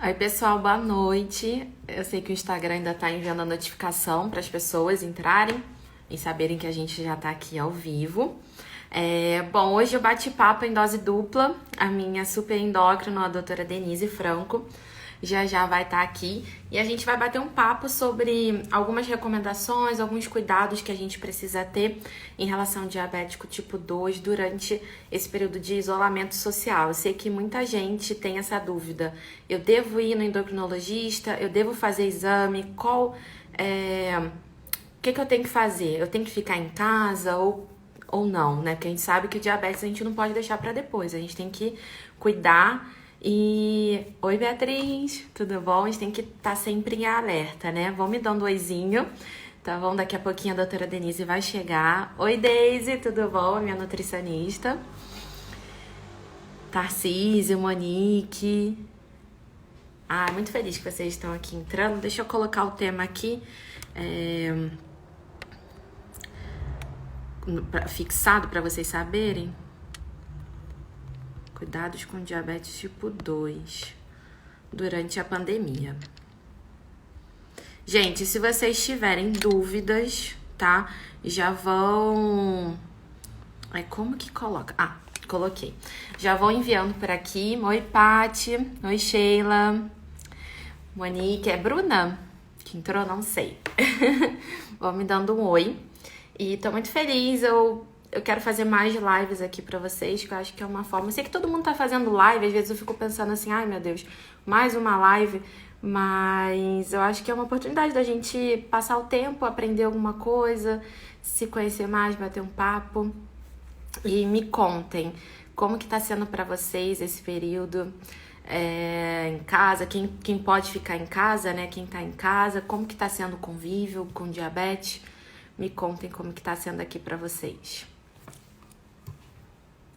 Oi, pessoal, boa noite. Eu sei que o Instagram ainda tá enviando a notificação para as pessoas entrarem e saberem que a gente já tá aqui ao vivo. Bom, hoje o bate-papo em dose dupla, a minha super endócrina, a doutora Denise Franco, já vai estar aqui e a gente vai bater um papo sobre algumas recomendações, alguns cuidados que a gente precisa ter em relação ao diabético tipo 2 durante esse período de isolamento social. Eu sei que muita gente tem essa dúvida. Eu devo ir no endocrinologista? Eu devo fazer exame? O que eu tenho que fazer? Eu tenho que ficar em casa ou não, né? Porque a gente sabe que o diabetes a gente não pode deixar para depois. A gente tem que cuidar. Oi, Beatriz, tudo bom? A gente tem que estar sempre em alerta, né? Vão me dando um oizinho, tá bom? Daqui a pouquinho a doutora Denise vai chegar. Oi, Deise, tudo bom? Minha nutricionista. Tarcísio, Monique. Muito feliz que vocês estão aqui entrando. Deixa eu colocar o tema aqui. Fixado para vocês saberem. Cuidados com diabetes tipo 2 durante a pandemia. Gente, se vocês tiverem dúvidas, tá? Já vão... como que coloca? Coloquei. Já vão enviando por aqui. Oi, Pati. Oi, Sheila. Monique. É Bruna? Que entrou? Não sei. Vão me dando um oi. E tô muito feliz. Eu quero fazer mais lives aqui pra vocês, que eu acho que é uma forma... Eu sei que todo mundo tá fazendo live, às vezes eu fico pensando assim, ai meu Deus, mais uma live, mas eu acho que é uma oportunidade da gente passar o tempo, aprender alguma coisa, se conhecer mais, bater um papo. E me contem como que tá sendo pra vocês esse período em casa, quem pode ficar em casa, né? Quem tá em casa, como que tá sendo o convívio com diabetes. Me contem como que tá sendo aqui pra vocês.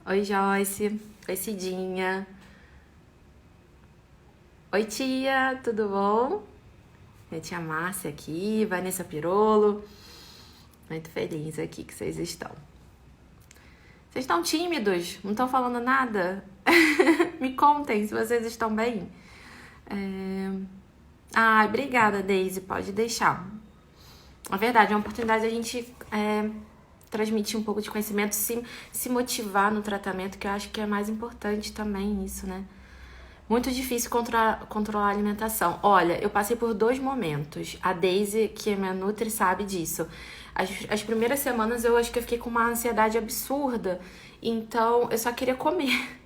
Oi, Joyce. Oi, Cidinha. Oi, tia. Tudo bom? Minha tia Márcia aqui. Vanessa Pirolo. Muito feliz aqui que vocês estão. Vocês estão tímidos? Não estão falando nada? Me contem se vocês estão bem. Obrigada, Daisy. Pode deixar. Na verdade, é uma oportunidade da gente... transmitir um pouco de conhecimento, se motivar no tratamento, que eu acho que é mais importante também isso, né? Muito difícil controlar a alimentação. Olha, eu passei por 2 momentos. A Daisy, que é minha nutri, sabe disso. As primeiras semanas eu acho que eu fiquei com uma ansiedade absurda, então eu só queria comer.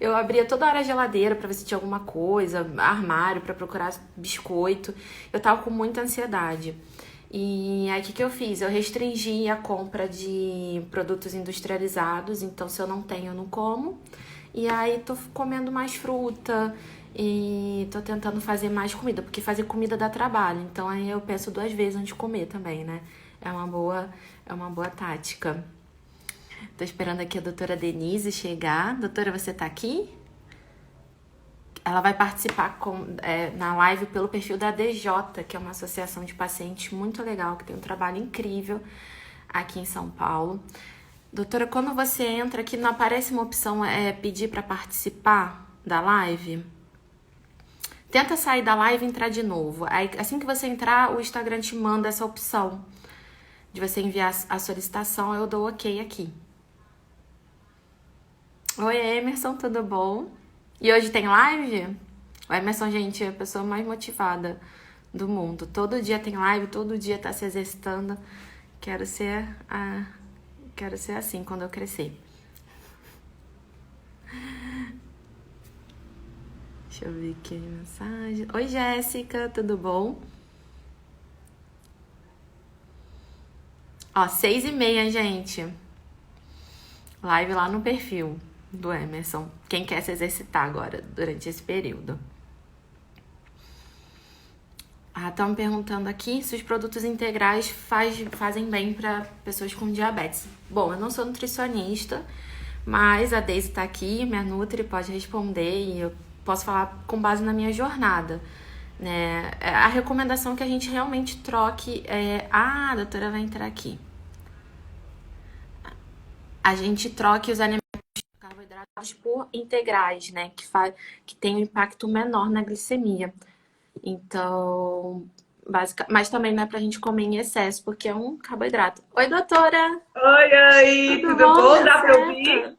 Eu abria toda hora a geladeira pra ver se tinha alguma coisa, armário pra procurar biscoito. Eu tava com muita ansiedade. E aí, o que eu fiz? Eu restringi a compra de produtos industrializados, então se eu não tenho, eu não como. E aí, tô comendo mais fruta e tô tentando fazer mais comida, porque fazer comida dá trabalho, então aí eu penso 2 vezes antes de comer também, né? É uma boa tática. Tô esperando aqui a doutora Denise chegar. Doutora, você tá aqui? Ela vai participar na live pelo perfil da DJ, que é uma associação de pacientes muito legal, que tem um trabalho incrível aqui em São Paulo. Doutora, quando você entra aqui, não aparece uma opção pedir para participar da live? Tenta sair da live e entrar de novo. Aí, assim que você entrar, o Instagram te manda essa opção de você enviar a solicitação, eu dou ok aqui. Oi, Emerson, tudo bom? E hoje tem live? O Emerson, gente, é a pessoa mais motivada do mundo. Todo dia tem live, todo dia tá se exercitando. Quero ser assim quando eu crescer. Deixa eu ver aqui a mensagem. Oi, Jéssica, tudo bom? 6h30, gente. Live lá no perfil do Emerson. Quem quer se exercitar agora, durante esse período. Estão me perguntando aqui se os produtos integrais fazem bem para pessoas com diabetes. Bom, eu não sou nutricionista, mas a Deise tá aqui, minha nutri, pode responder e eu posso falar com base na minha jornada, né? A recomendação que a gente realmente troque a doutora vai entrar aqui. A gente troque os alimentos de carboidrato carboidratos por integrais, né? Que tem um impacto menor na glicemia. Então, mas também não é pra gente comer em excesso, porque é um carboidrato. Oi, doutora! Oi, oi, Tudo tudo bom? bom? Deu Dá para ouvir? certo?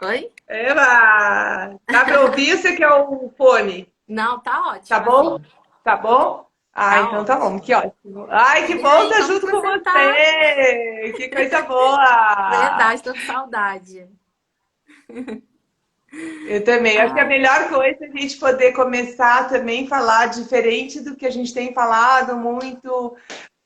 Oi? Eba! Dá para ouvir? Você quer o fone? Não, tá Tá ótimo bom? assim. Tá bom? Ah, Tá então tá bom, ótimo. que ótimo. Ai, que E bom aí, estar como que junto com você tá? você! Que coisa boa! Verdade, tô com saudade. Eu também. Acho que a Ah, melhor coisa é a gente poder começar também a falar diferente do que a gente tem falado muito,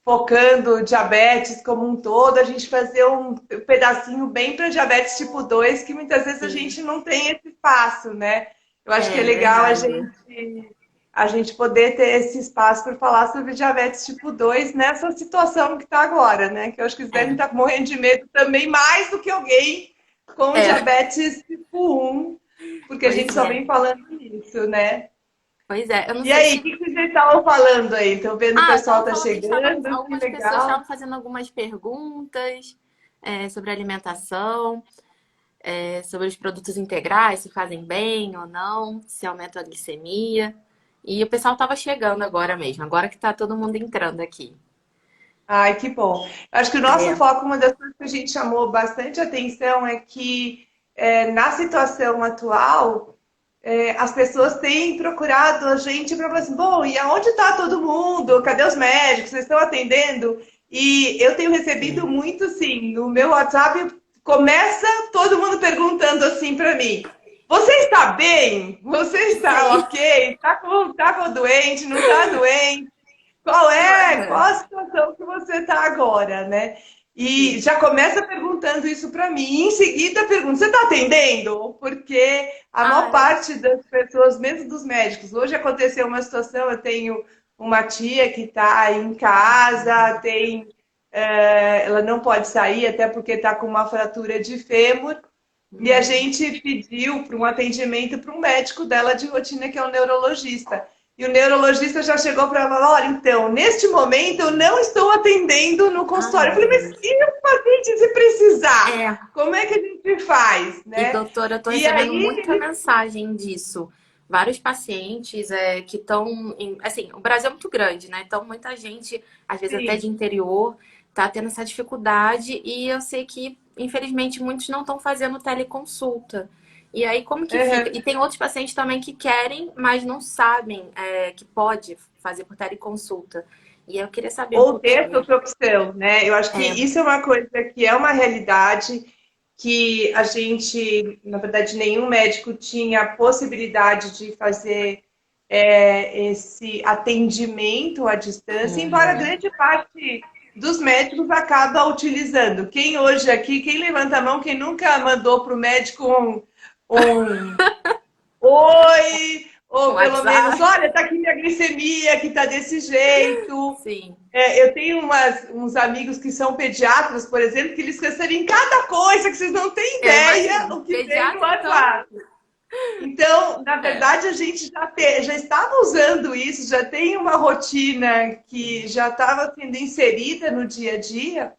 focando diabetes como um todo, a gente fazer um pedacinho bem para diabetes tipo 2 que muitas vezes a sim. gente não tem esse espaço, né? Eu acho que é É legal verdade. a gente poder ter esse espaço para falar sobre diabetes tipo 2 nessa situação que está agora, né? Que eu acho que eles devem É. estar morrendo de medo também, mais do que alguém com É. diabetes tipo 1, porque a gente Pois só é. vem falando nisso, né? Pois é. Eu não E sei aí, o se. que vocês estavam falando aí? Estão vendo o Ah, eu pessoal tava tá falando que estavam, chegando, que algumas pessoas legal. estavam fazendo algumas perguntas sobre alimentação, sobre os produtos integrais, se fazem bem ou não, se aumenta a glicemia. E o pessoal tava chegando agora mesmo, agora que tá todo mundo entrando aqui. Ai, que bom. Acho que o nosso É. foco, uma das coisas que a gente chamou bastante atenção é que na situação atual, as pessoas têm procurado a gente para falar assim, bom, e aonde está todo mundo? Cadê os médicos? Vocês estão atendendo? E eu tenho recebido Sim. muito, sim, no meu WhatsApp, começa todo mundo perguntando assim para mim, você está bem? Você está Sim. ok? Tá com doente? Não está doente? Qual a situação que você está agora, né? E Sim. já começa perguntando isso para mim. Em seguida pergunta: você está atendendo? Porque a Ah, maior é? parte das pessoas, mesmo dos médicos, hoje aconteceu uma situação. Eu tenho uma tia que está em casa, ela não pode sair até porque está com uma fratura de fêmur. E a Hum. gente pediu para um atendimento para um médico dela de rotina, que é o neurologista. E o neurologista já chegou para ela: olha, então, neste momento eu não estou atendendo no Ai, consultório. Eu meu falei, mas Deus. e o paciente se precisar? É. Como é que a gente faz, E, né? doutora, eu tô E recebendo aí muita mensagem disso. Vários pacientes que estão. Assim, o Brasil é muito grande, né? Então, muita gente, às vezes até de sim, interior, tá tendo essa dificuldade. E eu sei que, infelizmente, muitos não estão fazendo teleconsulta. E aí, como que fica? uhum. E tem outros pacientes também que querem, mas não sabem que pode fazer por teleconsulta. E eu queria saber um Ou ter essa pouquinho. outra opção, né? Eu acho que É, isso é uma coisa que é uma realidade que a gente, na verdade, nenhum médico tinha a possibilidade de fazer esse atendimento à distância, embora uhum. grande parte dos médicos acaba utilizando. Quem hoje aqui, quem levanta a mão, quem nunca mandou para o médico um oi, Um ou pelo menos, WhatsApp? olha, tá aqui minha glicemia, que tá desse jeito. Sim. Eu tenho uns amigos que são pediatras, por exemplo, que eles recebem cada coisa que vocês não têm Eu ideia imagino. o que vem no Pediatra, então. WhatsApp. Então, na É. verdade, a gente já estava usando isso, já tem uma rotina que já estava sendo inserida no dia a dia,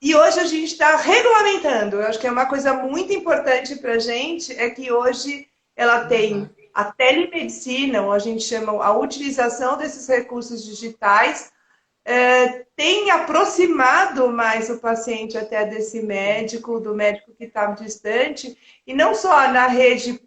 e hoje a gente está regulamentando. Eu acho que é uma coisa muito importante para a gente, é que hoje ela Uhum. tem a telemedicina, ou a gente chama a utilização desses recursos digitais, tem aproximado mais o paciente até desse médico, do médico que está distante, e não só na rede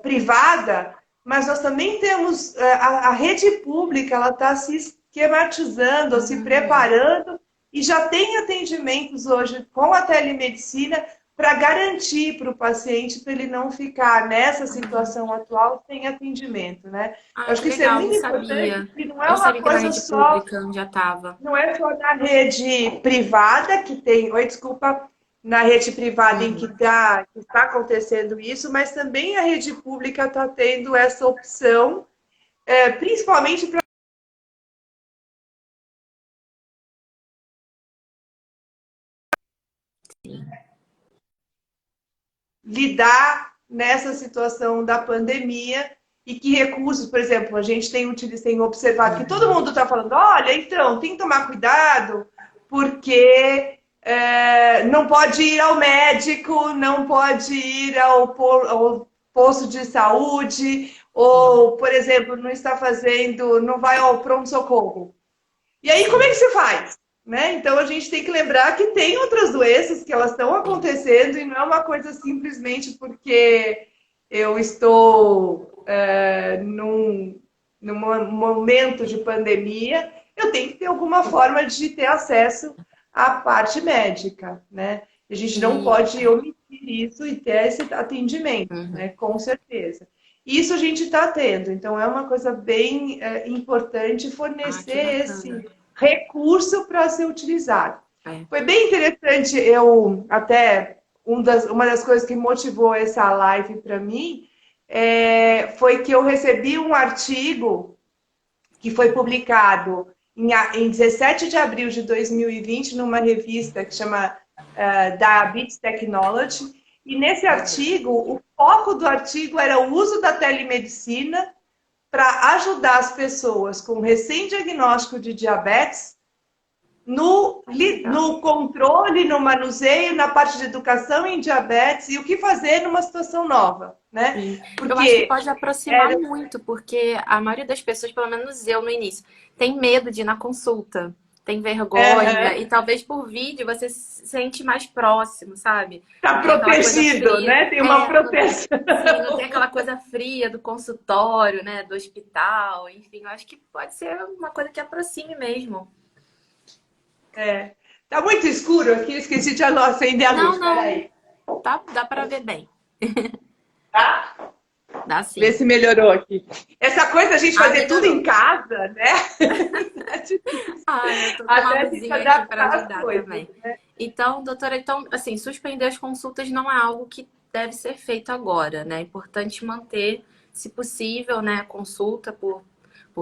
privada, mas nós também temos a rede pública, ela está se esquematizando, se Uhum. preparando e já tem atendimentos hoje com a telemedicina para garantir para o paciente para ele não ficar nessa situação atual sem atendimento, né? Eu Ah, acho que que isso é legal, não muito importante, sabia. que não é Eu uma sabia que na coisa rede só pública já estava. não é só na rede privada que tem, oi, desculpa, na rede privada em Uhum. que está acontecendo isso, mas também a rede pública está tendo essa opção, principalmente para lidar nessa situação da pandemia e que recursos, por exemplo, a gente tem observado que todo Uhum. mundo está falando, olha, então, tem que tomar cuidado, porque não pode ir ao médico, não pode ir ao posto de saúde, ou, por exemplo, não está fazendo, não vai ao pronto-socorro. E aí, como é que Sim. se faz? Né? Então, a gente tem que lembrar que tem outras doenças que elas estão Sim. acontecendo e não é uma coisa simplesmente porque eu estou num momento de pandemia, eu tenho que ter alguma forma de ter acesso à parte médica, né? A gente não E, pode omitir isso e ter esse atendimento, né? uhum. Com certeza. Isso a gente está tendo, então é uma coisa bem importante Ah, que fornecer esse bacana. recurso para ser utilizado. É. Foi bem interessante, eu até uma das coisas que motivou essa live para mim foi que eu recebi um artigo que foi publicado em 17 de abril de 2020 numa revista que chama Diabetes Technology. E nesse artigo, o foco do artigo era o uso da telemedicina para ajudar as pessoas com recém-diagnóstico de diabetes Ah, que legal. no controle, no manuseio, na parte de educação em diabetes e o que fazer numa situação nova, né? Sim. Eu acho que Porque pode aproximar era, muito, porque a maioria das pessoas, pelo menos eu no início, tem medo de ir na consulta, tem vergonha, e talvez por vídeo você se sente mais próximo, sabe? tá Não tem aquela coisa protegido, fria. né? Tem uma proteção. Sim, não tem aquela coisa fria do consultório, né? Do hospital, enfim, eu acho que pode ser uma coisa que aproxime mesmo. É. Tá muito escuro aqui, esqueci de acender a luz. Não, Espera não, aí, tá, dá para ver bem. tá? Dá Ver sim. se melhorou aqui. Essa coisa a gente Ah, fazer tudo em melhorou. casa, né? Tá difícil. Ah, eu tô com uma Até a gente luzinha aqui para adaptar as ajudar coisas, também. né? Então, doutora, então, assim, suspender as consultas não é algo que deve ser feito agora, né? É importante manter, se possível, né, a consulta por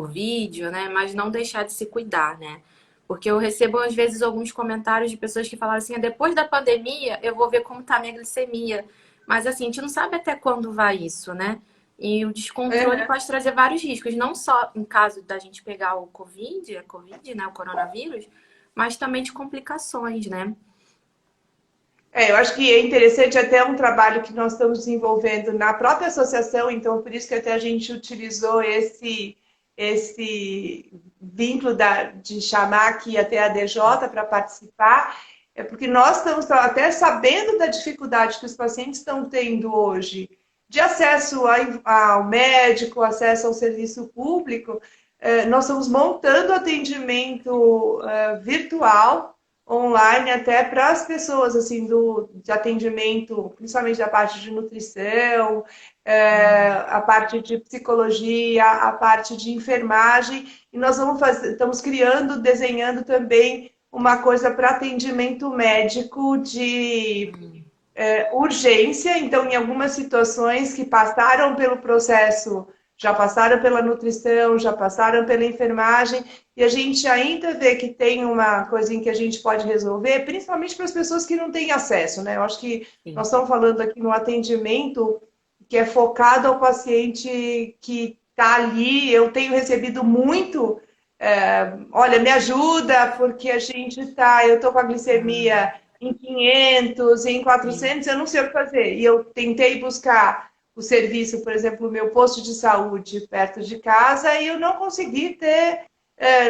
vídeo, né? Mas não deixar de se cuidar, né? Porque eu recebo, às vezes, alguns comentários de pessoas que falam assim, "Ah, depois da pandemia, eu vou ver como tá a minha glicemia." Mas, assim, a gente não sabe até quando vai isso, né? E o descontrole Uhum. pode trazer vários riscos, não só em caso da gente pegar o Covid, né, o coronavírus, mas também de complicações, né? Eu acho que é interessante até um trabalho que nós estamos desenvolvendo na própria associação, então por isso que até a gente utilizou esse vínculo de chamar aqui até a DJ para participar, é porque nós estamos até sabendo da dificuldade que os pacientes estão tendo hoje de acesso ao médico, acesso ao serviço público. Nós estamos montando atendimento virtual online até para as pessoas assim de atendimento, principalmente da parte de nutrição, a parte de psicologia, a parte de enfermagem, e nós estamos criando, desenhando também uma coisa para atendimento médico de urgência, então, em algumas situações que passaram pelo processo, já passaram pela nutrição, já passaram pela enfermagem, e a gente ainda vê que tem uma coisinha que a gente pode resolver, principalmente para as pessoas que não têm acesso, né? Eu acho que nós Sim. estamos falando aqui no atendimento que é focado ao paciente que está ali. Eu tenho recebido muito, olha, me ajuda, porque eu estou com a Ah, glicemia em 500, em sim. 400, eu não sei o que fazer. E eu tentei buscar o serviço, por exemplo, o meu posto de saúde perto de casa e eu não consegui ter.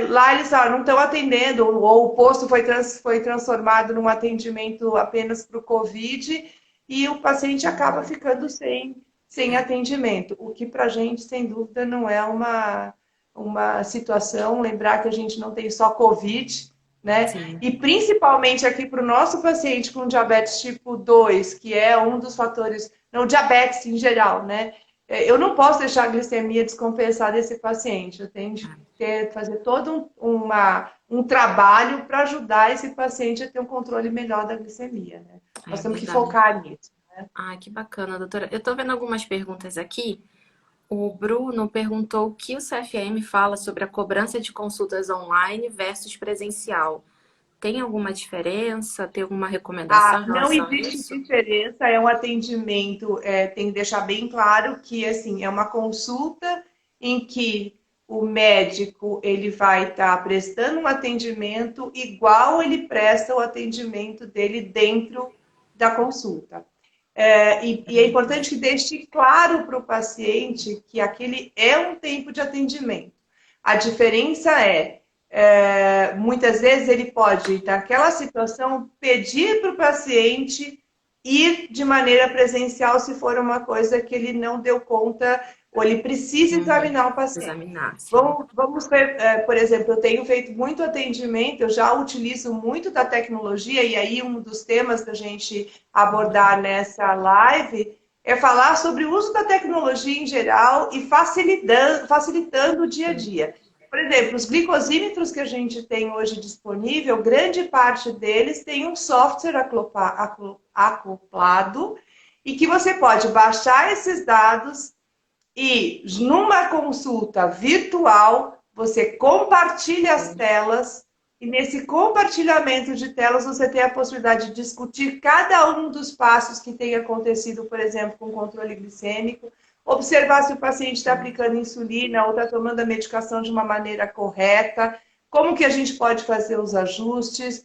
Lá eles não estão atendendo, ou o posto foi transformado num atendimento apenas para o Covid e o paciente acaba Uhum. ficando sem É, atendimento, o que para a gente, sem dúvida, não é uma situação. Lembrar que a gente não tem só Covid, né? sim. E principalmente aqui para o nosso paciente com diabetes tipo 2, que é um dos fatores, não diabetes em geral, né? Eu não posso deixar a glicemia descompensar desse paciente. Eu tenho de fazer todo um trabalho para ajudar esse paciente a ter um controle melhor da glicemia, né? Nós É temos que verdade. focar nisso. Ah, que bacana, doutora. Eu tô vendo algumas perguntas aqui. O Bruno perguntou o que o CFM fala sobre a cobrança de consultas online versus presencial. Tem alguma diferença? Tem alguma recomendação em Não relação a existe isso? diferença, é um atendimento, tem que deixar bem claro que assim, é uma consulta em que o médico ele vai estar prestando um atendimento igual ele presta o atendimento dele dentro da consulta. E é importante que deixe claro para o paciente que aquele é um tempo de atendimento. A diferença muitas vezes ele pode, naquela situação, pedir para o paciente ir de maneira presencial se for uma coisa que ele não deu conta ou ele precisa examinar o paciente. Examinar, vamos ver, por exemplo, eu tenho feito muito atendimento, eu já utilizo muito da tecnologia, e aí um dos temas da gente abordar nessa live é falar sobre o uso da tecnologia em geral e facilitando o dia a dia. Por exemplo, os glicosímetros que a gente tem hoje disponível, grande parte deles tem um software acoplado e que você pode baixar esses dados e, numa consulta virtual, você compartilha as telas e, nesse compartilhamento de telas, você tem a possibilidade de discutir cada um dos passos que tem acontecido, por exemplo, com controle glicêmico, observar se o paciente está aplicando insulina ou está tomando a medicação de uma maneira correta, como que a gente pode fazer os ajustes,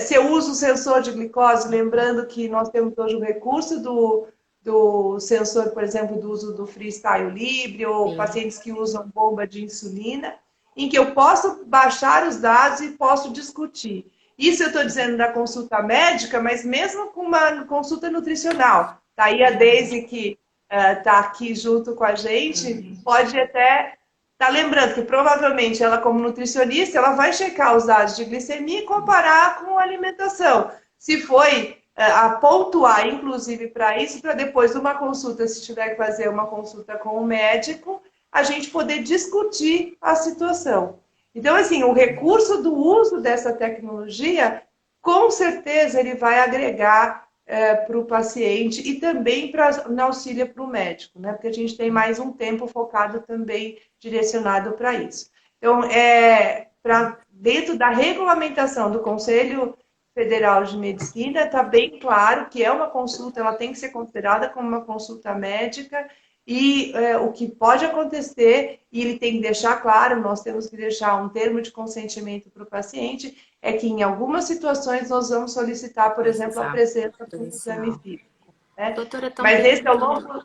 se eu uso o sensor de glicose, lembrando que nós temos hoje o recurso do sensor, por exemplo, do uso do freestyle livre, ou pacientes que usam bomba de insulina, em que eu posso baixar os dados e posso discutir. Isso eu estou dizendo da consulta médica, mas mesmo com uma consulta nutricional. Está aí a Daisy que está aqui junto com a gente, pode até estar lembrando que provavelmente ela, como nutricionista, ela vai checar os dados de glicemia e comparar com a alimentação. Se foi a pontuar, inclusive, para isso, para depois de uma consulta, se tiver que fazer uma consulta com o médico, a gente poder discutir a situação. Então, assim, o recurso do uso dessa tecnologia, com certeza, ele vai agregar para o paciente e também na auxília para o médico, né? Porque a gente tem mais um tempo focado também direcionado para isso. Então, dentro da regulamentação do Conselho Federal de Medicina, está bem claro que é uma consulta, ela tem que ser considerada como uma consulta médica e o que pode acontecer, e ele tem que deixar claro, nós temos que deixar um termo de consentimento para o paciente, é que em algumas situações nós vamos solicitar, por exemplo, a presença do exame físico. Né? Doutora, mas esse é o longo...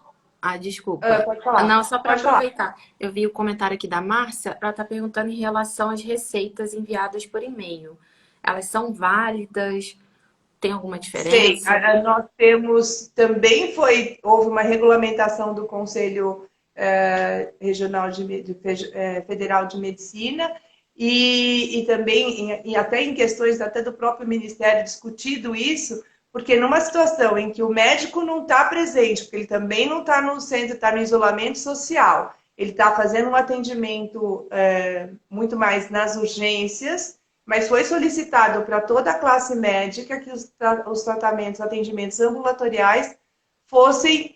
desculpa. Pode falar. Não, só para aproveitar. Eu vi o comentário aqui da Márcia, ela está perguntando em relação às receitas enviadas por e-mail. Elas são válidas? Tem alguma diferença? Sim, nós temos, também houve uma regulamentação do Conselho Regional Federal de Medicina e também, e até em questões até do próprio Ministério discutido isso, porque numa situação em que o médico não está presente, porque ele também não está no centro, está no isolamento social, ele está fazendo um atendimento muito mais nas urgências, mas foi solicitado para toda a classe médica que os tratamentos, atendimentos ambulatoriais fossem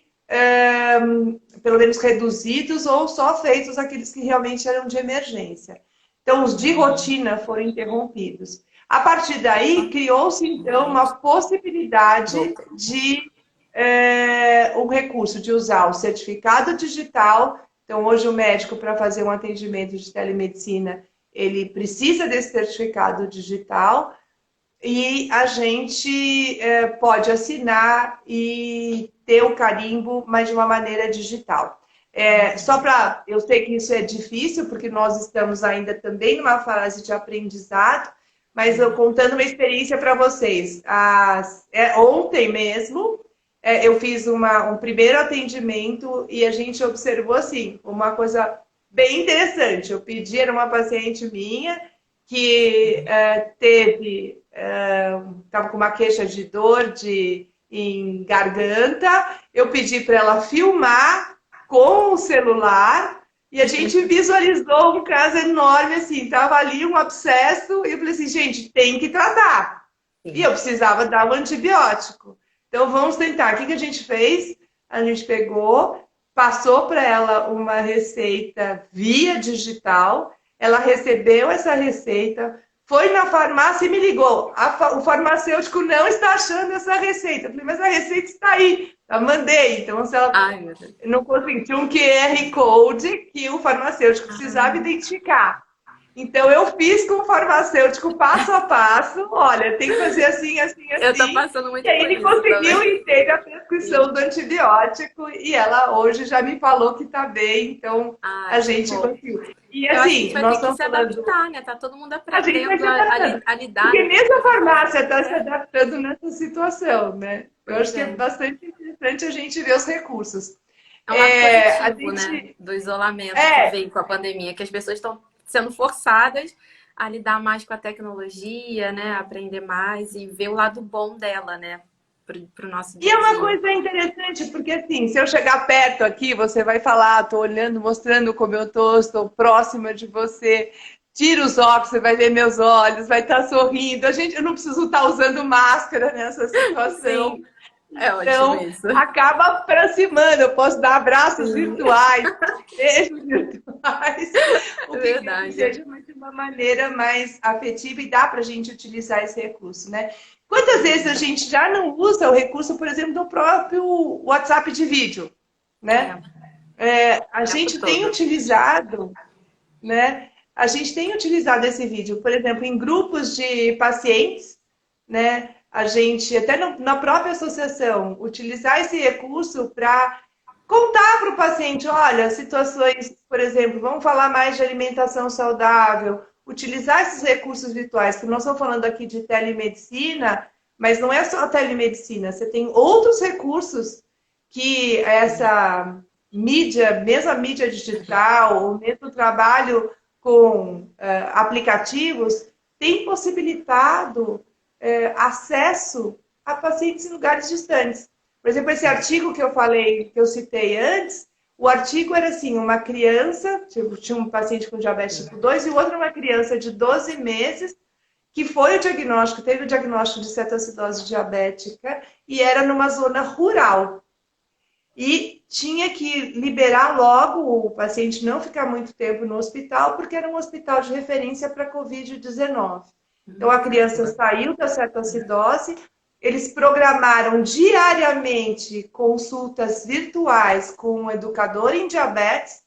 pelo menos reduzidos ou só feitos aqueles que realmente eram de emergência. Então, os de rotina foram interrompidos. A partir daí, criou-se, então, uma possibilidade de um recurso de usar o certificado digital. Então, hoje o médico, para fazer um atendimento de telemedicina, ele precisa desse certificado digital e a gente pode assinar e ter o carimbo, mas de uma maneira digital. Eu sei que isso é difícil, porque nós estamos ainda também numa fase de aprendizado, mas eu contando uma experiência para vocês. Ontem mesmo, eu fiz um primeiro atendimento e a gente observou, assim, uma coisa bem interessante. Eu pedi, era uma paciente minha que estava com uma queixa de dor em garganta. Eu pedi para ela filmar com o celular e a gente visualizou um caso enorme, assim, estava ali um abscesso e eu falei assim, gente, tem que tratar. E eu precisava dar um antibiótico. Então, vamos tentar. O que a gente fez? A gente pegou, passou para ela uma receita via digital, ela recebeu essa receita, foi na farmácia e me ligou. O farmacêutico não está achando essa receita. Eu falei, mas a receita está aí. Eu mandei. Então, se ela Ai, meu Deus. não conseguiu, tinha um QR Code que o farmacêutico precisava identificar. Então, eu fiz com o farmacêutico passo a passo. Olha, tem que fazer assim, assim, Eu tô assim. passando E muito aí por ele isso conseguiu também. e teve a prescrição do antibiótico. E ela hoje já me falou que está bem. Então, a Ai, que gente bom. conseguiu. E Eu acho que a gente assim, vai nós ter que estamos se falando. adaptar, né? Tá todo mundo A gente vai aprendendo se adaptando. a lidar, Porque né, com essa mesmo a tecnologia. farmácia está se É, adaptando nessa situação, né? Eu pois acho que é é. bastante interessante a gente ver os recursos. É um lado A positivo, né, gente. do isolamento que É, veio com a pandemia, que as pessoas estão sendo forçadas a lidar mais com a tecnologia, né, a aprender mais e ver o lado bom dela, né, pro nosso e dia é a uma dia. coisa interessante, porque assim, se eu chegar perto aqui, você vai falar, estou olhando, mostrando como eu estou próxima de você. Tira os óculos, você vai ver meus olhos, vai estar sorrindo. Eu não preciso estar usando máscara nessa situação. Sim, é ótimo Então, isso. acaba aproximando. Eu posso dar abraços Sim, virtuais, beijos virtuais, é o que quer que verdade. seja, mas de uma maneira mais afetiva e dá para a gente utilizar esse recurso, né? Quantas vezes a gente já não usa o recurso, por exemplo, do próprio WhatsApp de vídeo, É, né? A o tempo gente tem todo. utilizado, né? A gente tem utilizado esse vídeo, por exemplo, em grupos de pacientes, né? A gente, até na própria associação, utilizar esse recurso para contar para o paciente, olha, situações, por exemplo, vamos falar mais de alimentação saudável, utilizar esses recursos virtuais, que nós estamos falando aqui de telemedicina, mas não é só a telemedicina, você tem outros recursos que essa mídia, mesmo a mídia digital, ou mesmo o trabalho com aplicativos, tem possibilitado acesso a pacientes em lugares distantes. Por exemplo, esse artigo que eu falei, que eu citei antes, o artigo era assim, uma criança, tipo, tinha um paciente com diabetes tipo 2 e o outro uma criança de 12 meses, que foi o diagnóstico, teve o diagnóstico de cetoacidose diabética e era numa zona rural. E tinha que liberar logo o paciente não ficar muito tempo no hospital, porque era um hospital de referência para Covid-19. Então, a criança saiu da cetoacidose, eles programaram diariamente consultas virtuais com o educador em diabetes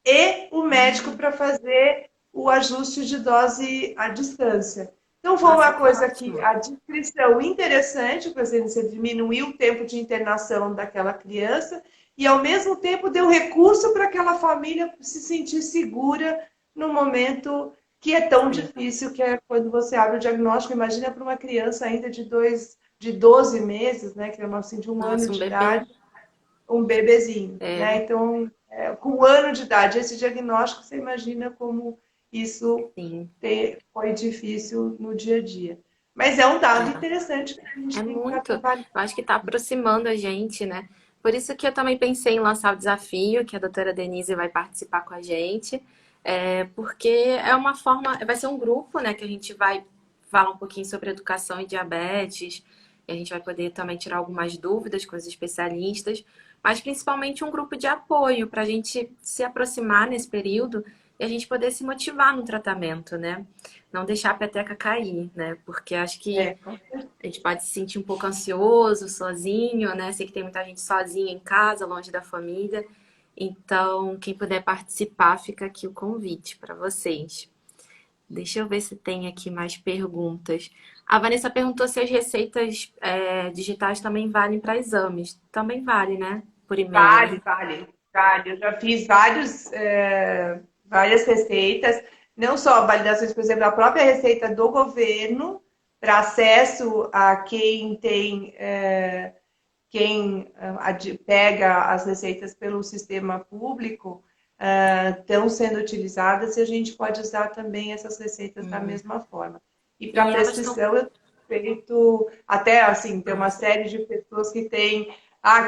e o médico para fazer o ajuste de dose à distância. Então, foi Nossa, uma que coisa que ótimo. a descrição interessante, por exemplo, você diminuiu o tempo de internação daquela criança e, ao mesmo tempo, deu recurso para aquela família se sentir segura no momento que é tão Sim. difícil, que é quando você abre o diagnóstico. Imagina para uma criança ainda de 12 meses, né, que é assim, de um ano Nossa, um de bebê. idade, um bebezinho, né? É, Então, com um ano de idade, esse diagnóstico, você imagina como isso sim. foi difícil no dia a dia. Mas é um dado interessante que a É gente tem que estar muito. Eu trabalhando. acho que está aproximando a gente, né? Por isso que eu também pensei em lançar o desafio, que a doutora Denise vai participar com a gente, porque é uma forma, vai ser um grupo, né, que a gente vai falar um pouquinho sobre educação e diabetes, e a gente vai poder também tirar algumas dúvidas com os especialistas, mas principalmente um grupo de apoio para a gente se aproximar nesse período e a gente poder se motivar no tratamento, né? Não deixar a peteca cair, né? Porque acho que É, a gente pode se sentir um pouco ansioso, sozinho, né? Sei que tem muita gente sozinha em casa, longe da família. Então, quem puder participar, fica aqui o convite para vocês. Deixa eu ver se tem aqui mais perguntas. A Vanessa perguntou se as receitas digitais também valem para exames. Também vale, né? Por e-mail. vale, vale, vale. Eu já fiz várias receitas, não só validações, por exemplo, a própria receita do governo para acesso a quem tem quem pega as receitas pelo sistema público estão sendo utilizadas e a gente pode usar também essas receitas da mesma forma. E para E elas estão. prescrição, eu tenho feito até assim, tem uma série de pessoas que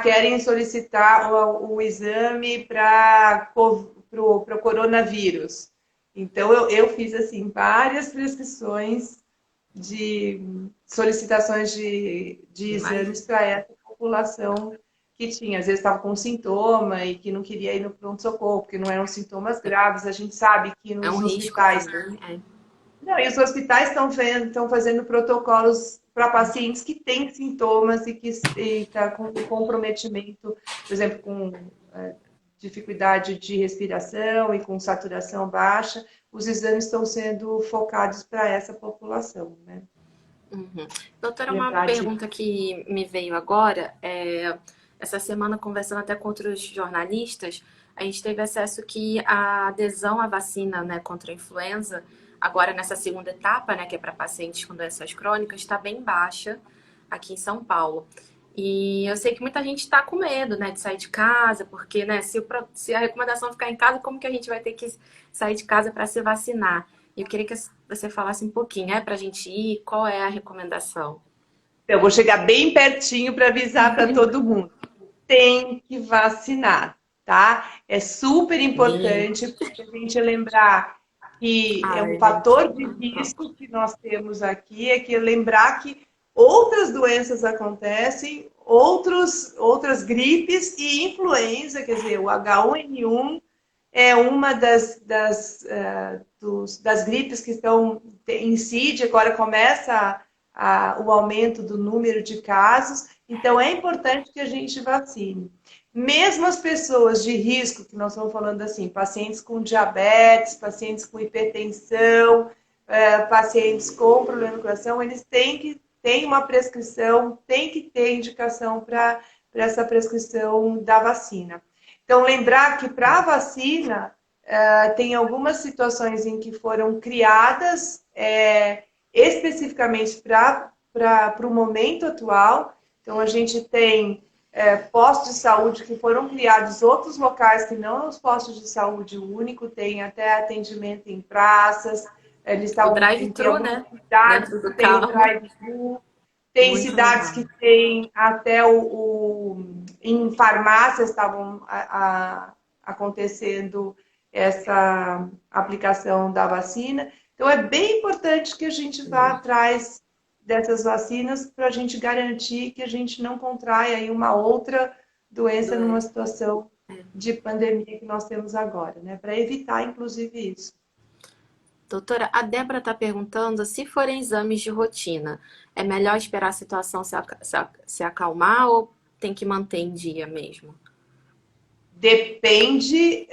querem solicitar o exame para o coronavírus. Então, eu fiz assim várias prescrições de solicitações de exames Imagina. para essa população que tinha. Às vezes estava com sintoma e que não queria ir no pronto-socorro, porque não eram sintomas graves. A gente sabe que É um nos risco hospitais também. É. Não, e os hospitais estão fazendo protocolos para pacientes que têm sintomas e que está com comprometimento, por exemplo, com dificuldade de respiração e com saturação baixa. Os exames estão sendo focados para essa população, né? Uhum. Doutora, uma Lembrar de pergunta que me veio agora, essa semana conversando até com outros jornalistas, a gente teve acesso que a adesão à vacina, né, contra a influenza, agora nessa segunda etapa, né, que é para pacientes com doenças crônicas, está bem baixa aqui em São Paulo. E eu sei que muita gente está com medo, né, de sair de casa, porque, né, se a recomendação ficar em casa, como que a gente vai ter que sair de casa para se vacinar? E eu queria que você falasse um pouquinho, é para a gente ir? Qual é a recomendação? Eu vou chegar bem pertinho para avisar para todo mundo. Tem que vacinar, tá? É super Sim. importante porque a gente lembrar que é Ah, um é, gente. fator de risco que nós temos aqui, é que lembrar que outras doenças acontecem, outras gripes e influenza, quer dizer, o H1N1 é uma das gripes que incide, agora começa o aumento do número de casos, então é importante que a gente vacine. Mesmo as pessoas de risco, que nós estamos falando assim, pacientes com diabetes, pacientes com hipertensão, pacientes com problema no coração, eles têm uma prescrição, tem que ter indicação para essa prescrição da vacina. Então, lembrar que para a vacina, tem algumas situações em que foram criadas especificamente para o momento atual. Então, a gente tem postos de saúde que foram criados, outros locais que não os postos de saúde único, tem até atendimento em praças, eles O estavam em drive-thru, algumas né? cidades Dentro que do tem o carro. drive-thru, tem Muito cidades legal. que tem até em farmácias estavam acontecendo essa aplicação da vacina. Então, é bem importante que a gente vá atrás dessas vacinas para a gente garantir que a gente não contraia aí uma outra doença numa Doença. situação de pandemia que nós temos agora, né? Para evitar, inclusive, isso. Doutora, a Débora está perguntando se forem exames de rotina, é melhor esperar a situação se acalmar ou tem que manter em dia mesmo? Depende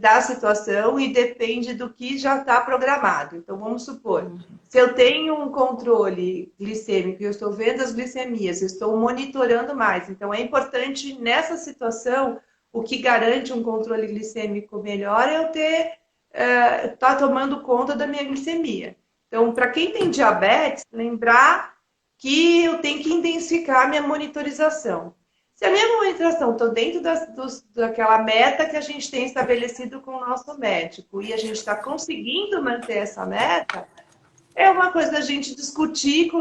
da situação e depende do que já está programado. Então, vamos supor, se eu tenho um controle glicêmico e eu estou vendo as glicemias, eu estou monitorando mais. Então, é importante nessa situação, o que garante um controle glicêmico melhor é eu tá tomando conta da minha glicemia. Então, para quem tem diabetes, lembrar que eu tenho que intensificar a minha monitorização. Se a minha monitorização está dentro daquela meta que a gente tem estabelecido com o nosso médico e a gente está conseguindo manter essa meta, é uma coisa da gente discutir com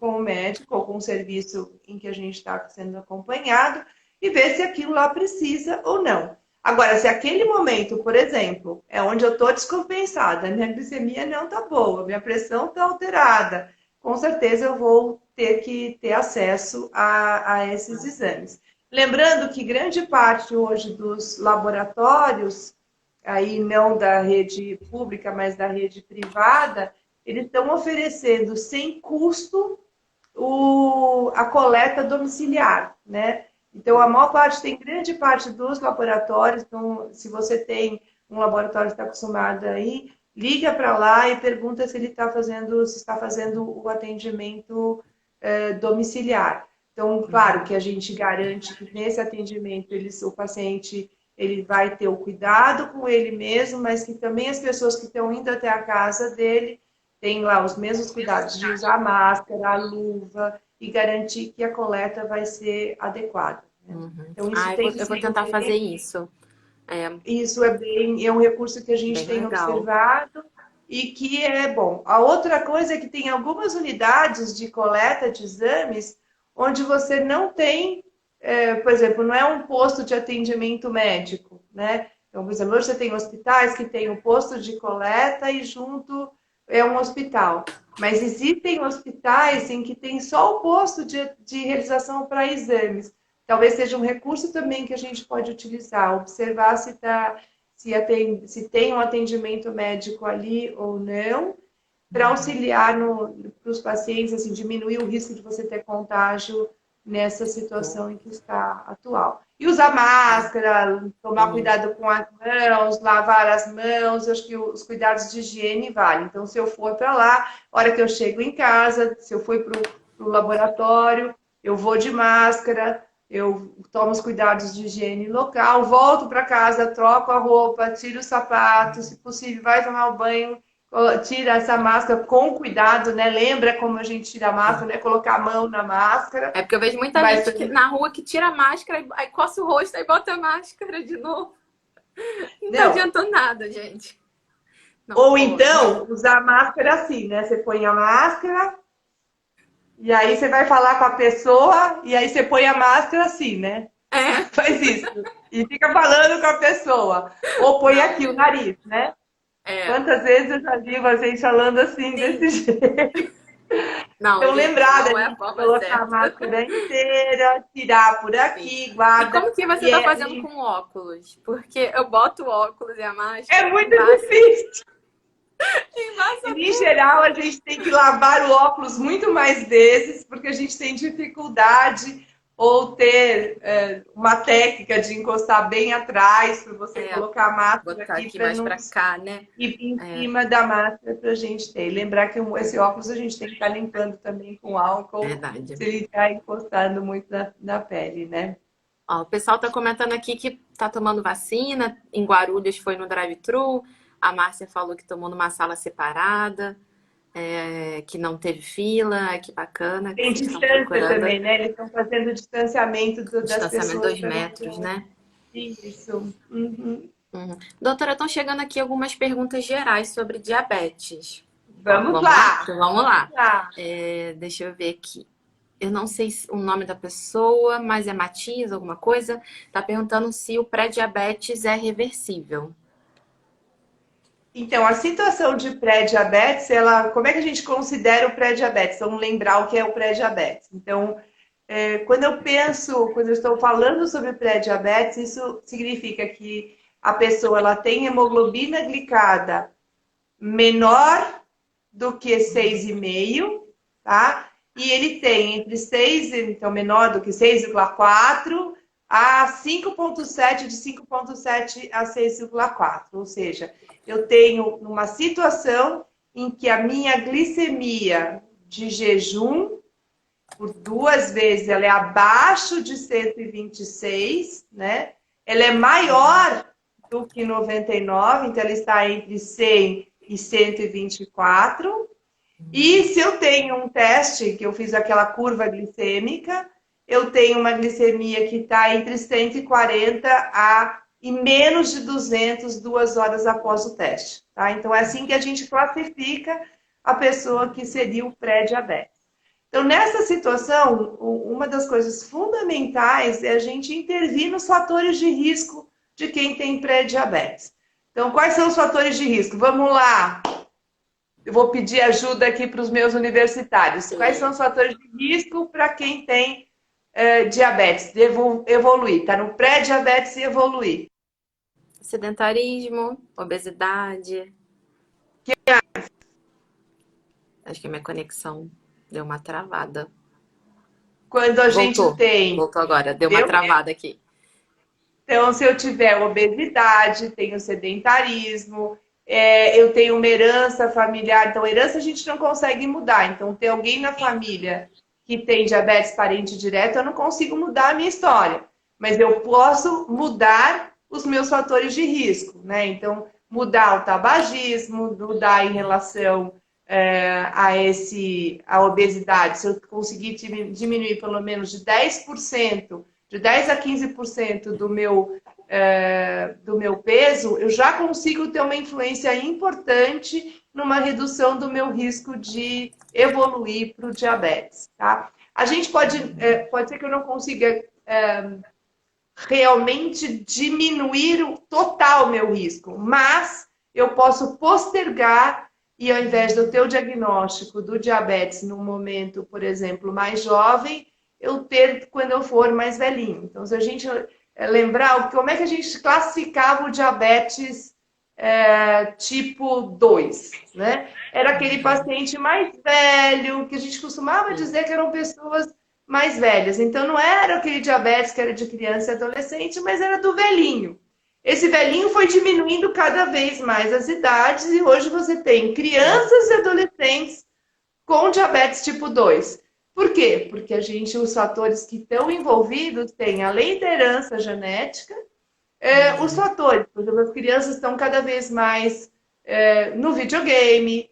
o médico ou com o serviço em que a gente está sendo acompanhado e ver se aquilo lá precisa ou não. Agora, se aquele momento, por exemplo, é onde eu estou descompensada, minha glicemia não está boa, minha pressão está alterada, com certeza eu vou ter que ter acesso a esses exames. Lembrando que grande parte hoje dos laboratórios, aí não da rede pública, mas da rede privada, eles estão oferecendo sem custo a coleta domiciliar, né? Então, a maior parte, tem grande parte dos laboratórios, então, se você tem um laboratório que está acostumado aí, liga para lá e pergunta se ele está fazendo o atendimento domiciliar. Então, claro que a gente garante que nesse atendimento o paciente ele vai ter o cuidado com ele mesmo, mas que também as pessoas que estão indo até a casa dele têm lá os mesmos cuidados de usar a máscara, a luva e garantir que a coleta vai ser adequada. Né? Uhum. Então, isso Ah, tem que eu vou ser tentar fazer isso. É isso é um recurso que a gente bem tem legal. observado e que é bom. A outra coisa é que tem algumas unidades de coleta de exames onde você não tem, por exemplo, não é um posto de atendimento médico, né? Então, por exemplo, hoje você tem hospitais que tem o posto de coleta e junto é um hospital. Mas existem hospitais em que tem só o posto de realização para exames. Talvez seja um recurso também que a gente pode utilizar, observar se tem um atendimento médico ali ou não, para auxiliar para os pacientes, assim, diminuir o risco de você ter contágio nessa situação em que está atual. E usar máscara, tomar cuidado com as mãos, lavar as mãos, acho que os cuidados de higiene valem. Então, se eu for para lá, a hora que eu chego em casa, se eu for para o laboratório, eu vou de máscara, eu tomo os cuidados de higiene local, volto para casa, troco a roupa, tiro o sapato, se possível, vai tomar o banho, tira essa máscara com cuidado, né? Lembra como a gente tira a máscara, né? Colocar a mão na máscara. É porque eu vejo muita Mas, gente na rua que tira a máscara, aí coça o rosto e bota a máscara de novo. Não tá adiantando nada, gente. Não ou pode. então, usar a máscara assim, né? Você põe a máscara e aí você vai falar com a pessoa e aí você põe a máscara assim, né? É. Faz isso. E fica falando com a pessoa. Ou põe aqui o nariz, né? Quantas vezes eu já vi a gente falando assim, desse jeito. Não, Então, gente, lembrar não da é a gente forma colocar certa. a máscara inteira, tirar por aqui, guarda. E como que você tá fazendo com óculos? Porque eu boto o óculos e a máscara. É muito difícil. Embaça Em geral, a gente tem que lavar o óculos muito mais vezes, porque a gente tem dificuldade ou ter uma técnica de encostar bem atrás para você colocar a máscara aqui para mais não para cá, né? ir em cima da máscara para a gente ter. E lembrar que esse óculos a gente tem que estar limpando também com álcool, Verdade. se ele está encostando muito na pele, né? Ó, o pessoal tá comentando aqui que tá tomando vacina. Em Guarulhos foi no drive-thru. A Márcia falou que tomou numa sala separada, que não teve fila. Que bacana. Tem Que distância também, né? Eles estão fazendo o distanciamento das distanciamento pessoas. 2 metros, né? Isso. Uhum. Doutora, estão chegando aqui algumas perguntas gerais sobre diabetes. Vamos lá. Então, vamos lá. Deixa eu ver aqui. Eu não sei o nome da pessoa, mas é Matias, alguma coisa. Tá perguntando se o pré-diabetes é reversível. Então, a situação de pré-diabetes, como é que a gente considera o pré-diabetes? Vamos lembrar o que é o pré-diabetes. Então, quando eu estou falando sobre pré-diabetes, isso significa que a pessoa ela tem hemoglobina glicada menor do que 6,5, tá? E ele tem entre 6, então menor do que 6,4 a 5,7, de 5,7 a 6,4. Ou seja, eu tenho uma situação em que a minha glicemia de jejum, por 2 vezes, ela é abaixo de 126, né? Ela é maior do que 99, então ela está entre 100 e 124. E se eu tenho um teste, que eu fiz aquela curva glicêmica, eu tenho uma glicemia que está entre 140 e menos de 200, 2 horas após o teste. Tá? Então, é assim que a gente classifica a pessoa que seria o pré-diabetes. Então, nessa situação, uma das coisas fundamentais é a gente intervir nos fatores de risco de quem tem pré-diabetes. Então, quais são os fatores de risco? Vamos lá! Eu vou pedir ajuda aqui para os meus universitários. Sim. Quais são os fatores de risco para quem tem diabetes, de evoluir? Está no pré-diabetes e evoluir. Sedentarismo, obesidade. Que mais? Acho que a minha conexão deu uma travada. Quando a gente tem... Voltou agora, deu uma travada aqui. Então, se eu tiver obesidade, tenho sedentarismo... eu tenho uma herança familiar, então herança a gente não consegue mudar. Então, ter alguém na família que tem diabetes parente direto, eu não consigo mudar a minha história. Mas eu posso mudar os meus fatores de risco, né? Então, mudar o tabagismo, mudar em relação a obesidade. Se eu conseguir diminuir pelo menos de 10%, de 10 a 15% do meu peso, eu já consigo ter uma influência importante numa redução do meu risco de evoluir para o diabetes, tá? A gente pode ser que eu não consiga realmente diminuir o total meu risco, mas eu posso postergar e ao invés de eu ter o diagnóstico do diabetes no momento, por exemplo, mais jovem, eu ter quando eu for mais velhinho. Então, se a gente lembrar como é que a gente classificava o diabetes tipo 2, né? Era aquele paciente mais velho, que a gente costumava dizer que eram pessoas mais velhas. Então, não era aquele diabetes que era de criança e adolescente, mas era do velhinho. Esse velhinho foi diminuindo cada vez mais as idades e hoje você tem crianças e adolescentes com diabetes tipo 2. Por quê? Porque os fatores que estão envolvidos têm, além da herança genética, os fatores. Por exemplo, as crianças estão cada vez mais no videogame,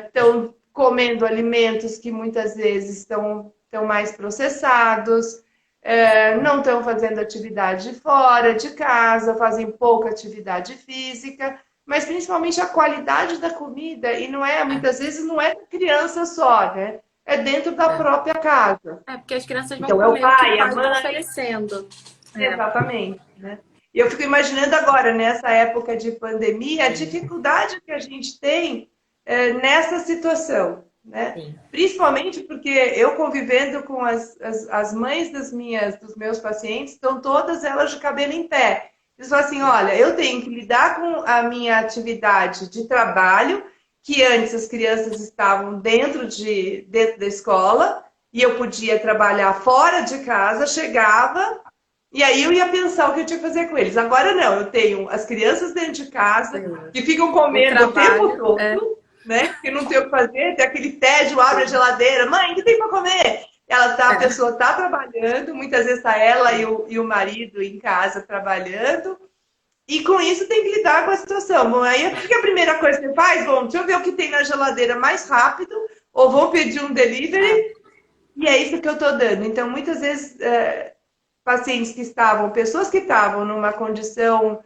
estão comendo alimentos que muitas vezes estão mais processados, não estão fazendo atividade fora de casa, fazem pouca atividade física, mas principalmente a qualidade da comida, e muitas vezes não é da criança só, né? É dentro da própria casa. Porque as crianças vão Então, é o comer o pai, que a o pai mãe. está oferecendo. Exatamente, né? E eu fico imaginando agora, nessa época de pandemia, a dificuldade que a gente tem nessa situação, né? Sim. Principalmente porque eu convivendo com as mães dos meus pacientes, estão todas elas de cabelo em pé. Eles falam assim, olha, eu tenho que lidar com a minha atividade de trabalho, que antes as crianças estavam dentro da escola, e eu podia trabalhar fora de casa, chegava, e aí eu ia pensar o que eu tinha que fazer com eles. Agora não, eu tenho as crianças dentro de casa, que ficam comendo o tempo todo, né? Que não tem o que fazer, tem aquele tédio, abre a geladeira, mãe, o que tem para comer? A pessoa está trabalhando, muitas vezes está ela e o marido em casa trabalhando, e com isso tem que lidar com a situação. Bom, aí o que a primeira coisa que você faz? Bom, deixa eu ver o que tem na geladeira mais rápido, ou vou pedir um delivery, e é isso que eu estou dando. Então, muitas vezes, pessoas que estavam numa condição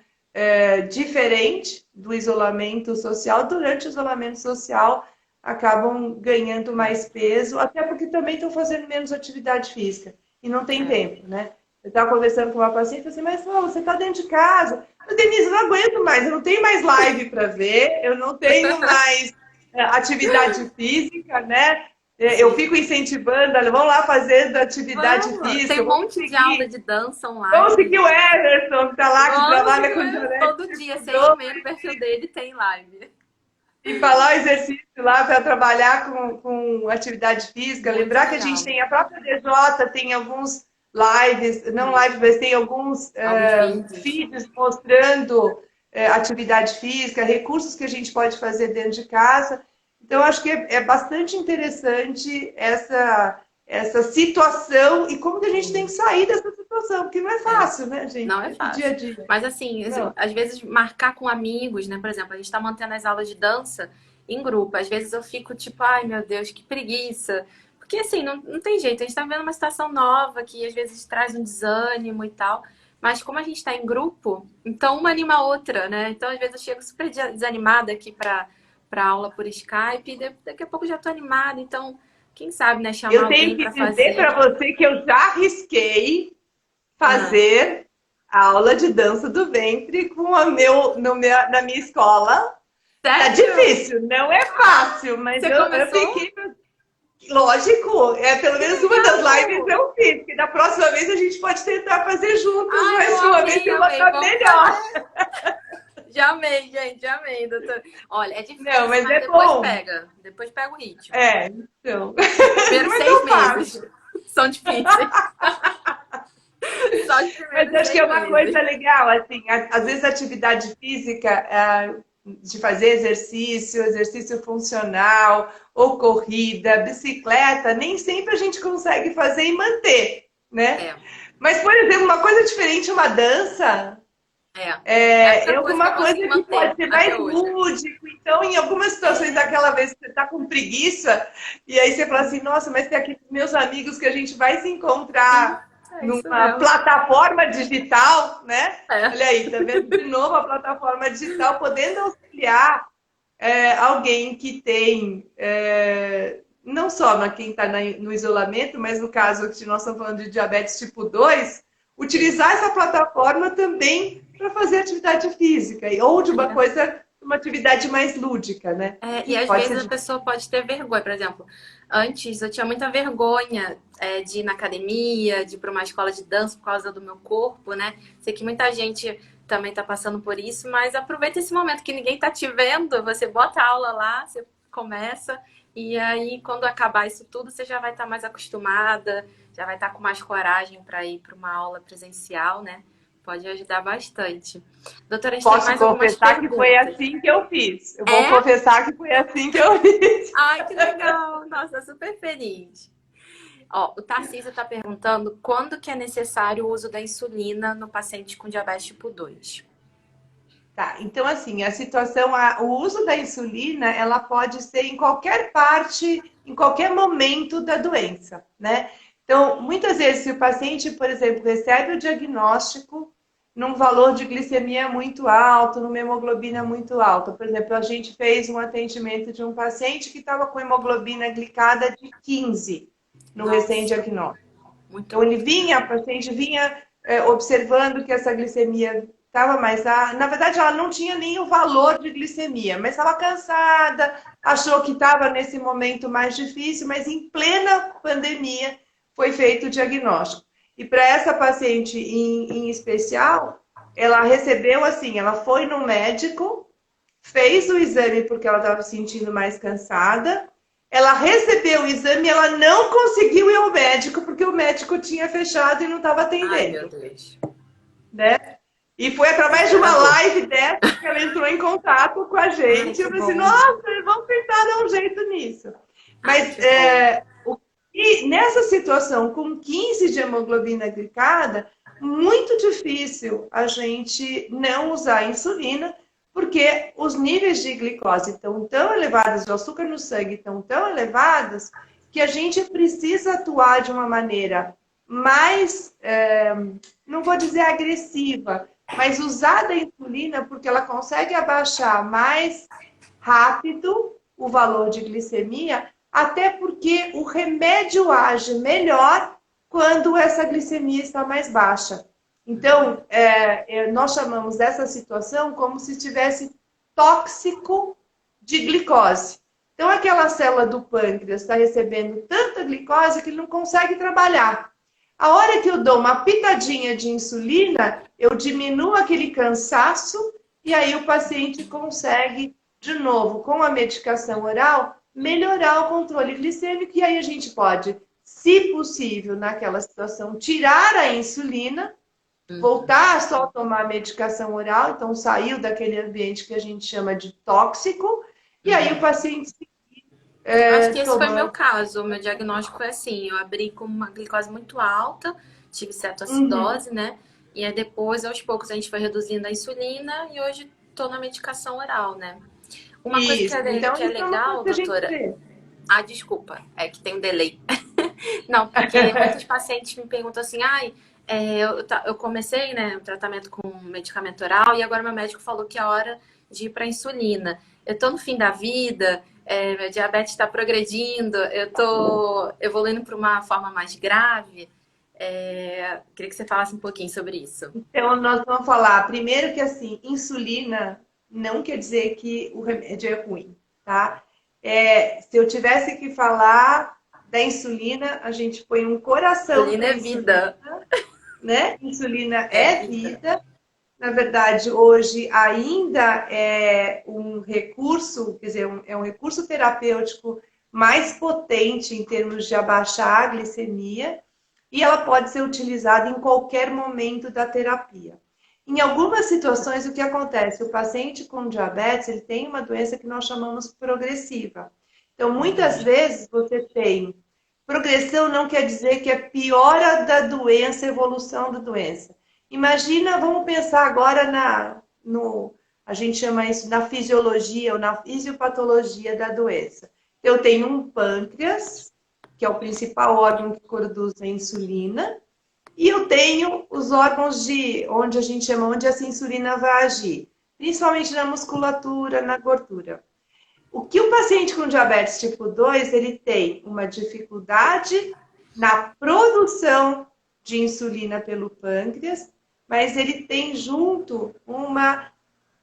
diferente do isolamento social, durante o isolamento social, acabam ganhando mais peso, até porque também estão fazendo menos atividade física, e não tem tempo, né? Eu estava conversando com uma paciente e falei assim, mas não, você está dentro de casa. Eu, Denise, eu não aguento mais, eu não tenho mais live para ver, eu não tenho mais atividade física, né? Eu fico incentivando, vamos lá fazer atividade física. Tem um monte de aula de dança online. Vamos seguir o Everson, que está lá, que trabalha com diabetes. Todo dia, 6h30, no perfil dele tem live. E falar o exercício lá para trabalhar com atividade física. Muito Lembrar legal. Que a gente tem a própria DJ, tem alguns lives, não lives, mas tem alguns vídeos mostrando atividade física, recursos que a gente pode fazer dentro de casa. Então, acho que é bastante interessante essa situação e como que a gente tem que sair dessa situação, porque não é fácil, né, gente? Não é fácil. Dia a dia. Mas assim, às vezes marcar com amigos, né? Por exemplo, a gente tá mantendo as aulas de dança em grupo. Às vezes eu fico tipo, ai meu Deus, que preguiça. Porque assim, não tem jeito, a gente tá vendo uma situação nova que às vezes traz um desânimo e tal. Mas como a gente tá em grupo, então uma anima a outra, né? Então às vezes eu chego super desanimada aqui pra aula por Skype e daqui a pouco já tô animada, então quem sabe, né, chamar alguém para fazer. Eu tenho que dizer para você que eu já arrisquei fazer aula de dança do ventre na minha escola. Sério? Tá difícil, não é fácil, mas eu fiquei... Lógico, pelo menos uma das lives eu fiz, que da próxima vez a gente pode tentar fazer juntos, mas uma vez eu vou estar melhor. Já amei, gente, já amei, doutora. Olha, é difícil, não, mas depois bom. Depois pega o ritmo. Então. Primeiros 6 meses são difíceis. Só de mas acho que é uma coisa legal, assim, às vezes a atividade física, de fazer exercício funcional, ou corrida, bicicleta, nem sempre a gente consegue fazer e manter, né? Mas, por exemplo, uma coisa diferente, uma dança... É alguma coisa que pode ser mais lúdico. Então, em algumas situações daquela vez que você está com preguiça, e aí você fala assim, nossa, mas tem aqui meus amigos que a gente vai se encontrar numa plataforma digital, né? Olha aí, tá vendo de novo a plataforma digital, podendo auxiliar alguém que tem, não só quem está no isolamento, mas no caso que nós estamos falando de diabetes tipo 2, utilizar essa plataforma também para fazer atividade física, ou de uma coisa uma atividade mais lúdica, né? E Que às pode vezes ser a pessoa pode ter vergonha. Por exemplo, antes eu tinha muita vergonha de ir na academia, de ir para uma escola de dança por causa do meu corpo, né? Sei que muita gente também está passando por isso, mas aproveita esse momento que ninguém está te vendo, você bota a aula lá, você começa, e aí quando acabar isso tudo, você já vai estar mais acostumada, já vai estar com mais coragem para ir para uma aula presencial, né? Pode ajudar bastante. Doutora, a gente tem Posso mais algumas confessar que foi perguntas. assim que eu fiz. Eu vou É? confessar que foi assim que eu fiz. Ai, que legal! Nossa, super feliz. Ó, o Tarcísio está perguntando quando que é necessário o uso da insulina no paciente com diabetes tipo 2. Tá, então assim, a situação, o uso da insulina, ela pode ser em qualquer parte, em qualquer momento da doença, né? Então, muitas vezes, se o paciente, por exemplo, recebe o diagnóstico num valor de glicemia muito alto, numa hemoglobina muito alta. Por exemplo, a gente fez um atendimento de um paciente que estava com hemoglobina glicada de 15 no Nossa, recém-diagnóstico. muito Então, ele alto. vinha, a paciente vinha observando que essa glicemia estava mais. Na verdade, ela não tinha nem o valor de glicemia, mas estava cansada, achou que estava nesse momento mais difícil, mas em plena pandemia foi feito o diagnóstico. E para essa paciente em especial, ela recebeu assim: ela foi no médico, fez o exame porque ela estava se sentindo mais cansada. Ela recebeu o exame e ela não conseguiu ir ao médico porque o médico tinha fechado e não estava Ai, meu atendendo, Deus. né? E foi através de uma Desesperador. live dessa que ela entrou em contato com a Ai, gente. Eu que falei assim, bom. nossa, vamos tentar dar um jeito nisso. Ai, Mas que bom. e nessa situação, com 15 de hemoglobina glicada, muito difícil a gente não usar insulina, porque os níveis de glicose estão tão elevados, o açúcar no sangue estão tão elevados, que a gente precisa atuar de uma maneira mais, não vou dizer agressiva, mas usar a insulina porque ela consegue abaixar mais rápido o valor de glicemia, até porque o remédio age melhor quando essa glicemia está mais baixa. Então, nós chamamos essa situação como se tivesse tóxico de glicose. Então, aquela célula do pâncreas está recebendo tanta glicose que ele não consegue trabalhar. A hora que eu dou uma pitadinha de insulina, eu diminuo aquele cansaço e aí o paciente consegue, de novo, com a medicação oral, melhorar o controle glicêmico e aí a gente pode, se possível, naquela situação, tirar a insulina, voltar a só tomar a medicação oral, então saiu daquele ambiente que a gente chama de tóxico, e aí o paciente Acho que esse foi o meu tomando. caso. O meu diagnóstico foi assim: eu abri com uma glicose muito alta, tive Uhum. cetoacidose, né? E aí depois, aos poucos, a gente foi reduzindo a insulina e hoje tô na medicação oral, né? Uma coisa Isso. que Então, é isso é uma coisa legal, que a gente doutora. vê. Ah, desculpa, é que tem um delay. Não, porque muitos pacientes me perguntam assim, ai, eu comecei, né, o tratamento com medicamento oral e agora meu médico falou que é hora de ir para insulina. Eu tô no fim da vida, meu diabetes está progredindo, eu tô evoluindo para uma forma mais grave. Queria que você falasse um pouquinho sobre isso. Então, nós vamos falar primeiro que assim, insulina não quer dizer que o remédio é ruim, tá? Se eu tivesse que falar da insulina, a gente põe um coração Insulina para é insulina, vida, né? Insulina é é vida. vida. Na verdade, hoje ainda é um recurso, quer dizer, é um recurso terapêutico mais potente em termos de abaixar a glicemia e ela pode ser utilizada em qualquer momento da terapia. Em algumas situações, o que acontece? O paciente com diabetes, ele tem uma doença que nós chamamos progressiva. Então, muitas vezes você tem progressão não quer dizer que é piora da doença, evolução da doença. Imagina, vamos pensar agora a gente chama isso na fisiologia ou na fisiopatologia da doença. Eu tenho um pâncreas, que é o principal órgão que produz a insulina, e eu tenho os órgãos onde a gente chama onde essa insulina vai agir, principalmente na musculatura, na gordura. O que o paciente com diabetes tipo 2, ele tem uma dificuldade na produção de insulina pelo pâncreas, mas ele tem junto uma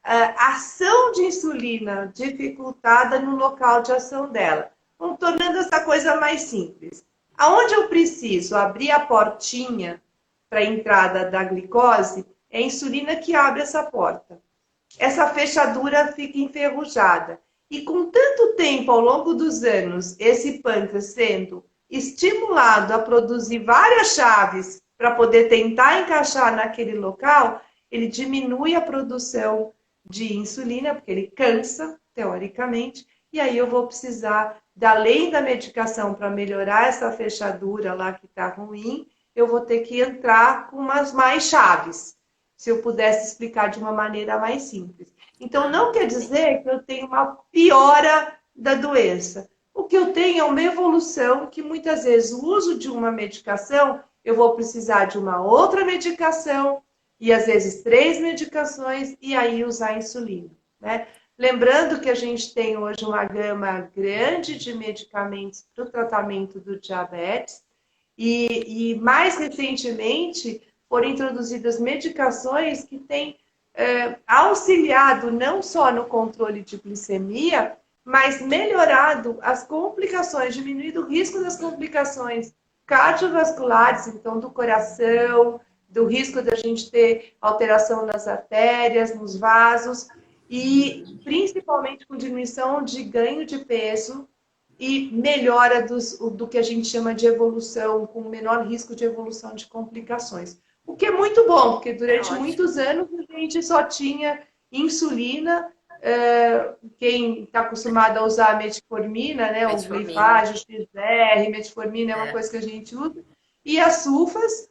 ação de insulina dificultada no local de ação dela. Vamos tornando essa coisa mais simples. Aonde eu preciso abrir a portinha para a entrada da glicose, é a insulina que abre essa porta. Essa fechadura fica enferrujada. E com tanto tempo ao longo dos anos, esse pâncreas sendo estimulado a produzir várias chaves para poder tentar encaixar naquele local, ele diminui a produção de insulina, porque ele cansa, teoricamente, e aí eu vou precisar, além da medicação para melhorar essa fechadura lá que está ruim, eu vou ter que entrar com umas mais chaves, se eu pudesse explicar de uma maneira mais simples. Então, não quer dizer que eu tenho uma piora da doença. O que eu tenho é uma evolução que, muitas vezes, o uso de uma medicação, eu vou precisar de uma outra medicação, e às vezes 3 medicações, e aí usar insulina, né? Lembrando que a gente tem hoje uma gama grande de medicamentos para o tratamento do diabetes, e mais recentemente foram introduzidas medicações que têm auxiliado não só no controle de glicemia, mas melhorado as complicações, diminuído o risco das complicações cardiovasculares, então do coração, do risco da gente ter alteração nas artérias, nos vasos, e principalmente com diminuição de ganho de peso e melhora do que a gente chama de evolução, com menor risco de evolução de complicações. O que é muito bom, porque durante muitos anos a gente só tinha insulina. Quem está acostumado a usar a metformina, né, o Glifage, o XR, metformina é uma coisa que a gente usa, e as sulfas,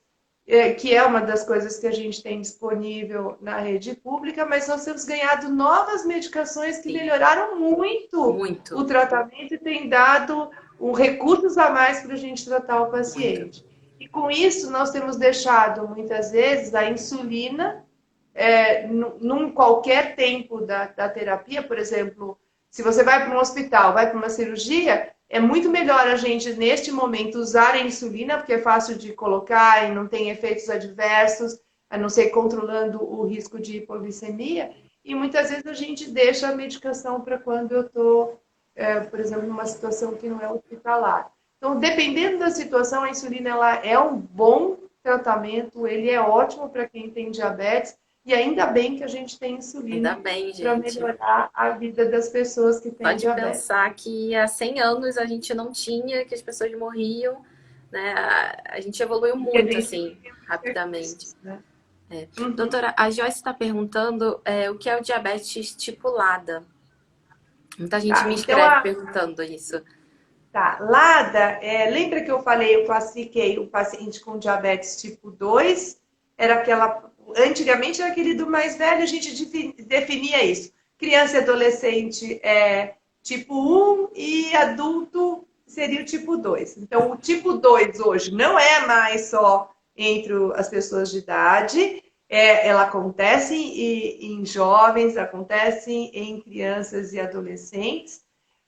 que é uma das coisas que a gente tem disponível na rede pública, mas nós temos ganhado novas medicações que melhoraram muito o tratamento e têm dado recursos a mais para a gente tratar o paciente. E com isso, nós temos deixado, muitas vezes, a insulina, num qualquer tempo da terapia, por exemplo, se você vai para um hospital, vai para uma cirurgia, é muito melhor a gente, neste momento, usar a insulina, porque é fácil de colocar e não tem efeitos adversos, a não ser controlando o risco de hipoglicemia. E muitas vezes a gente deixa a medicação para quando eu estou, por exemplo, numa situação que não é hospitalar. Então, dependendo da situação, a insulina ela é um bom tratamento, ele é ótimo para quem tem diabetes, e ainda bem que a gente tem insulina para melhorar a vida das pessoas que têm diabetes. Pode pensar que há 100 anos a gente não tinha, que as pessoas morriam, né? A gente evoluiu muito, assim, rapidamente. Né? Doutora, a Joyce está perguntando o que é o diabetes estipulada. Muita gente me escreve perguntando isso. Tá, LADA, lembra que eu falei, eu classifiquei o paciente com diabetes tipo 2, era aquela... Antigamente era aquele do mais velho, a gente definia isso. Criança e adolescente é tipo 1 e adulto seria o tipo 2. Então, o tipo 2 hoje não é mais só entre as pessoas de idade, ela acontece em jovens, acontece em crianças e adolescentes,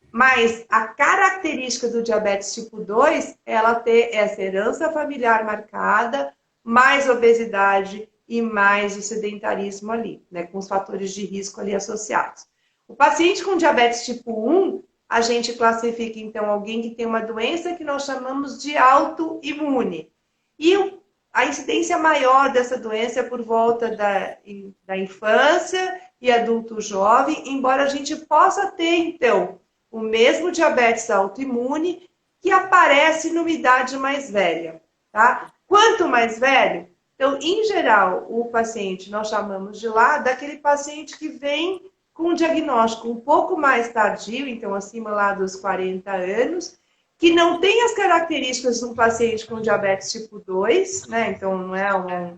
mas a característica do diabetes tipo 2 é ela ter essa herança familiar marcada, mais obesidade e mais o sedentarismo ali, né, com os fatores de risco ali associados. O paciente com diabetes tipo 1, a gente classifica, então, alguém que tem uma doença que nós chamamos de autoimune. E a incidência maior dessa doença é por volta da infância e adulto jovem, embora a gente possa ter, então, o mesmo diabetes autoimune que aparece numa idade mais velha, tá? Quanto mais velho, então, em geral, o paciente, nós chamamos de lá, daquele paciente que vem com um diagnóstico um pouco mais tardio, então acima lá dos 40 anos, que não tem as características de um paciente com diabetes tipo 2, né? Então, não é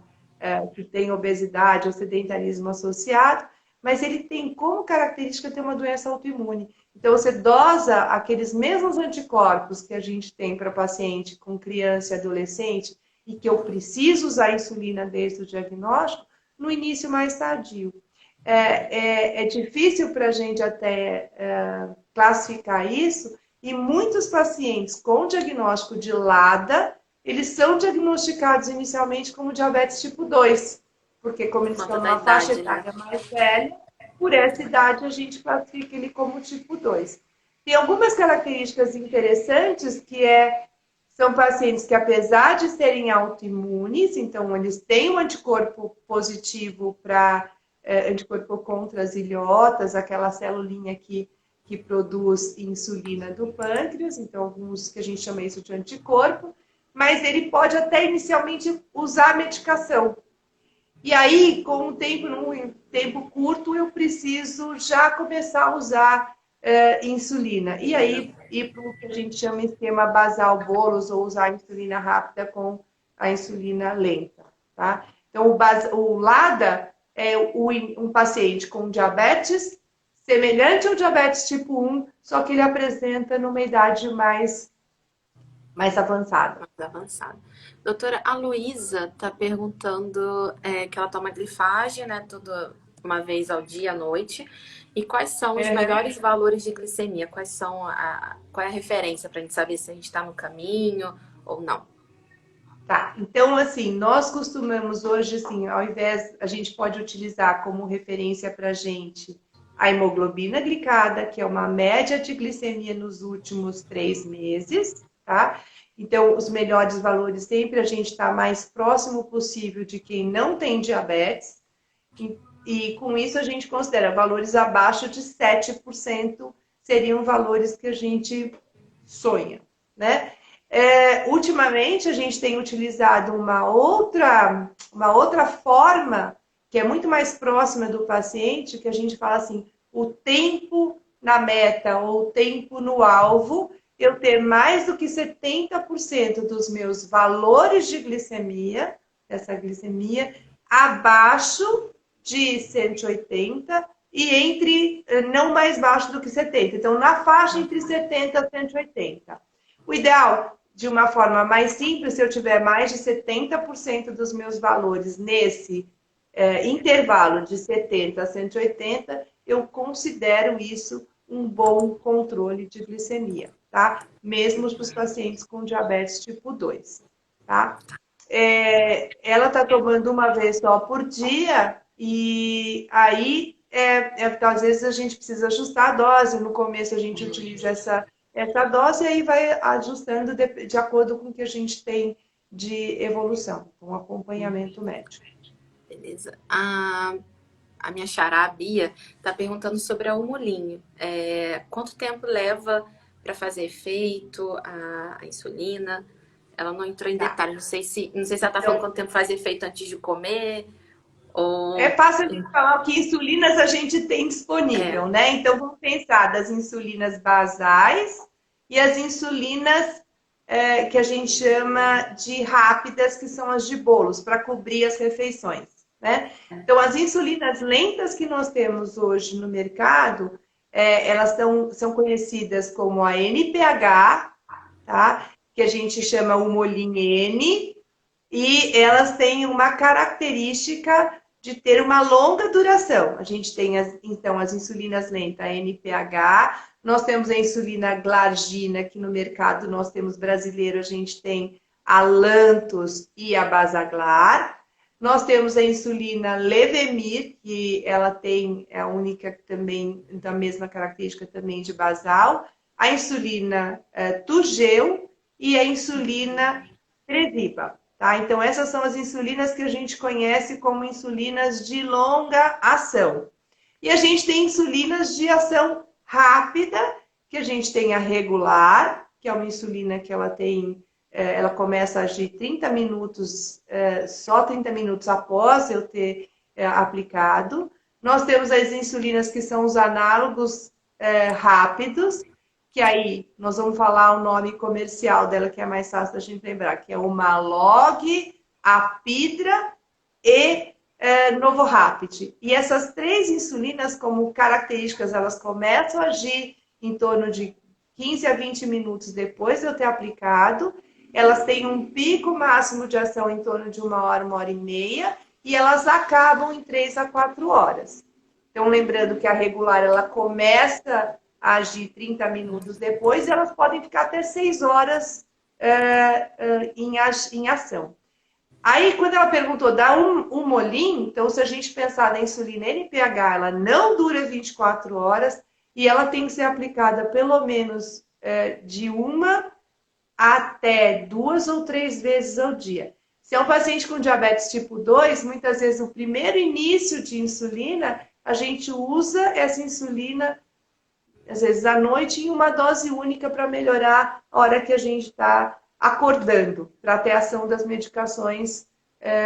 que tem obesidade ou sedentarismo associado, mas ele tem como característica ter uma doença autoimune. Então, você dosa aqueles mesmos anticorpos que a gente tem para paciente com criança e adolescente, e que eu preciso usar insulina desde o diagnóstico, no início mais tardio. É difícil para a gente até classificar isso, e muitos pacientes com diagnóstico de LADA, eles são diagnosticados inicialmente como diabetes tipo 2, porque como eles estão numa faixa etária mais velha, por essa idade a gente classifica ele como tipo 2. Tem algumas características interessantes são pacientes que, apesar de serem autoimunes, então eles têm um anticorpo positivo para anticorpo contra as ilhotas, aquela celulinha que produz insulina do pâncreas, então alguns que a gente chama isso de anticorpo, mas ele pode até inicialmente usar a medicação. E aí, com num tempo curto, eu preciso já começar a usar insulina. E aí, ir para o que a gente chama de esquema basal bolos, ou usar a insulina rápida com a insulina lenta. Tá? Então, o LADA é um paciente com diabetes semelhante ao diabetes tipo 1, só que ele apresenta numa idade mais avançada. Mais avançado. Doutora, a Luísa está perguntando que ela toma glifagem, né, toda uma vez ao dia, à noite. E quais são os melhores valores de glicemia? Qual é a referência para a gente saber se a gente está no caminho ou não? Tá, então assim, nós costumamos hoje, assim, ao invés, a gente pode utilizar como referência para a gente a hemoglobina glicada, que é uma média de glicemia nos últimos 3 meses, tá? Então, os melhores valores sempre a gente está mais próximo possível de quem não tem diabetes, e com isso a gente considera valores abaixo de 7% seriam valores que a gente sonha, né? Ultimamente a gente tem utilizado uma outra forma que é muito mais próxima do paciente, que a gente fala assim, o tempo na meta ou o tempo no alvo, eu ter mais do que 70% dos meus valores de glicemia, essa glicemia, abaixo de 180 e não mais baixo do que 70. Então, na faixa entre 70 e 180. O ideal, de uma forma mais simples, se eu tiver mais de 70% dos meus valores nesse intervalo de 70 a 180, eu considero isso um bom controle de glicemia, tá? Mesmo para os pacientes com diabetes tipo 2, tá? Ela está tomando uma vez só por dia e aí, às vezes a gente precisa ajustar a dose. No começo a gente utiliza essa dose e aí vai ajustando de acordo com o que a gente tem de evolução, com acompanhamento médico. Beleza. A minha xará, a Bia, está perguntando sobre a Humulin. Quanto tempo leva para fazer efeito a insulina? Ela não entrou em detalhes. Não sei se ela está falando quanto tempo faz efeito antes de comer. Ou... É fácil a gente falar que insulinas a gente tem disponível, né? Então, vamos pensar das insulinas basais e as insulinas que a gente chama de rápidas, que são as de bolos, para cobrir as refeições, né? Então, as insulinas lentas que nós temos hoje no mercado, elas são conhecidas como a NPH, tá? Que a gente chama Humulin N, e elas têm uma característica de ter uma longa duração. A gente tem, então, as insulinas lentas, a NPH, nós temos a insulina glargina, que no mercado nós temos brasileiro, a gente tem a Lantus e a Basaglar. Nós temos a insulina Levemir, que ela tem a única também, da mesma característica também de basal, a insulina Toujeo e a insulina Tresiba. Tá? Então, essas são as insulinas que a gente conhece como insulinas de longa ação. E a gente tem insulinas de ação rápida, que a gente tem a regular, que é uma insulina que ela começa a agir 30 minutos, só 30 minutos após eu ter aplicado. Nós temos as insulinas que são os análogos rápidos, que aí nós vamos falar o nome comercial dela, que é mais fácil da gente lembrar, que é o Malog, Apidra e Novorapid. E essas 3 insulinas, como características, elas começam a agir em torno de 15 a 20 minutos depois de eu ter aplicado. Elas têm um pico máximo de ação em torno de 1 hora e meia, e elas acabam em 3 a 4 horas. Então, lembrando que a regular, ela começa agir 30 minutos depois, elas podem ficar até 6 horas em ação. Aí, quando ela perguntou, dá um molinho? Então, se a gente pensar na insulina NPH, ela não dura 24 horas e ela tem que ser aplicada pelo menos de uma até 2 ou 3 vezes ao dia. Se é um paciente com diabetes tipo 2, muitas vezes o primeiro início de insulina, a gente usa essa insulina, às vezes à noite, em uma dose única para melhorar a hora que a gente está acordando, para ter a ação das medicações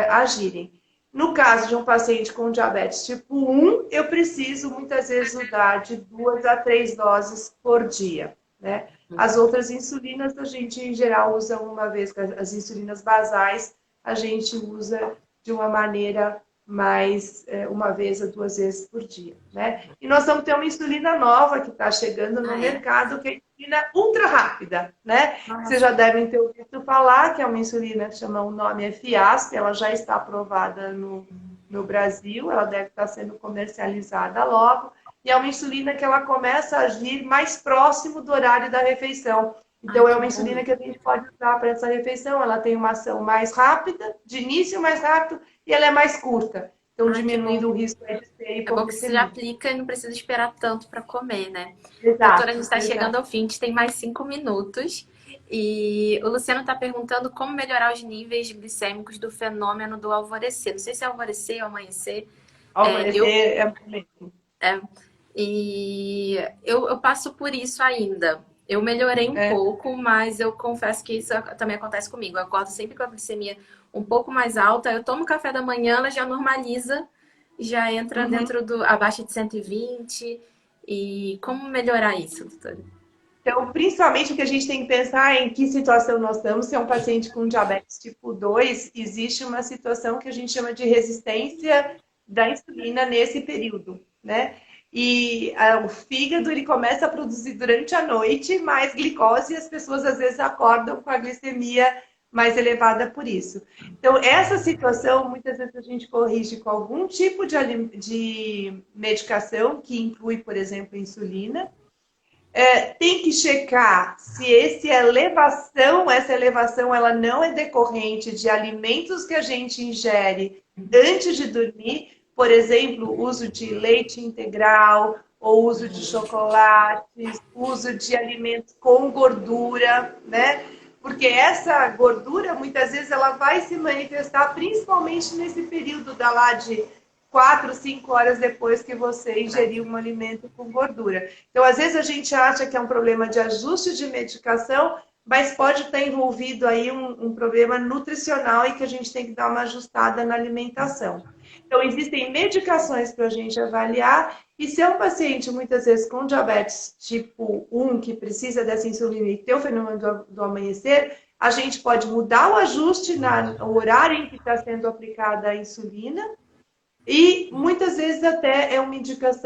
agirem. No caso de um paciente com diabetes tipo 1, eu preciso muitas vezes usar de 2 a 3 doses por dia, né? As outras insulinas a gente em geral usa uma vez, as insulinas basais a gente usa de uma maneira mais uma vez a 2 vezes por dia, né? E nós vamos ter uma insulina nova que está chegando no mercado, que é a insulina ultra rápida, né? Vocês já devem ter ouvido falar que é uma insulina que chama, o nome é Fiasp, ela já está aprovada no Brasil, ela deve estar sendo comercializada logo, e é uma insulina que ela começa a agir mais próximo do horário da refeição. Então, é uma insulina que a gente pode usar para essa refeição. Ela tem uma ação mais rápida, de início mais rápido, e ela é mais curta. Então, diminuindo o risco de ter hipoglicemia. É bom que você já aplica e não precisa esperar tanto para comer, né? Exato. Doutora, a gente está chegando ao fim, a gente tem mais 5 minutos. E o Luciano está perguntando como melhorar os níveis glicêmicos do fenômeno do alvorecer. Não sei se é alvorecer ou amanhecer. Alvorecer E eu passo por isso ainda. Eu melhorei um pouco, mas eu confesso que isso também acontece comigo. Eu acordo sempre com a glicemia um pouco mais alta. Eu tomo café da manhã, ela já normaliza, já entra dentro do abaixo de 120. E como melhorar isso, doutora? Então, principalmente o que a gente tem que pensar é em que situação nós estamos. Se é um paciente com diabetes tipo 2, existe uma situação que a gente chama de resistência da insulina nesse período, né? E o fígado ele começa a produzir durante a noite mais glicose e as pessoas às vezes acordam com a glicemia mais elevada por isso. Então, essa situação, muitas vezes a gente corrige com algum tipo de medicação, que inclui, por exemplo, insulina. Tem que checar se essa elevação ela não é decorrente de alimentos que a gente ingere antes de dormir, por exemplo, uso de leite integral, ou uso de chocolates, uso de alimentos com gordura, né? Porque essa gordura, muitas vezes, ela vai se manifestar principalmente nesse período de 4, 5 horas depois que você ingeriu um alimento com gordura. Então, às vezes a gente acha que é um problema de ajuste de medicação, mas pode estar envolvido aí um problema nutricional e que a gente tem que dar uma ajustada na alimentação. Então, existem medicações para a gente avaliar, e se é um paciente, muitas vezes, com diabetes tipo 1, que precisa dessa insulina e tem o fenômeno do amanhecer, a gente pode mudar o ajuste no horário em que está sendo aplicada a insulina, e muitas vezes até é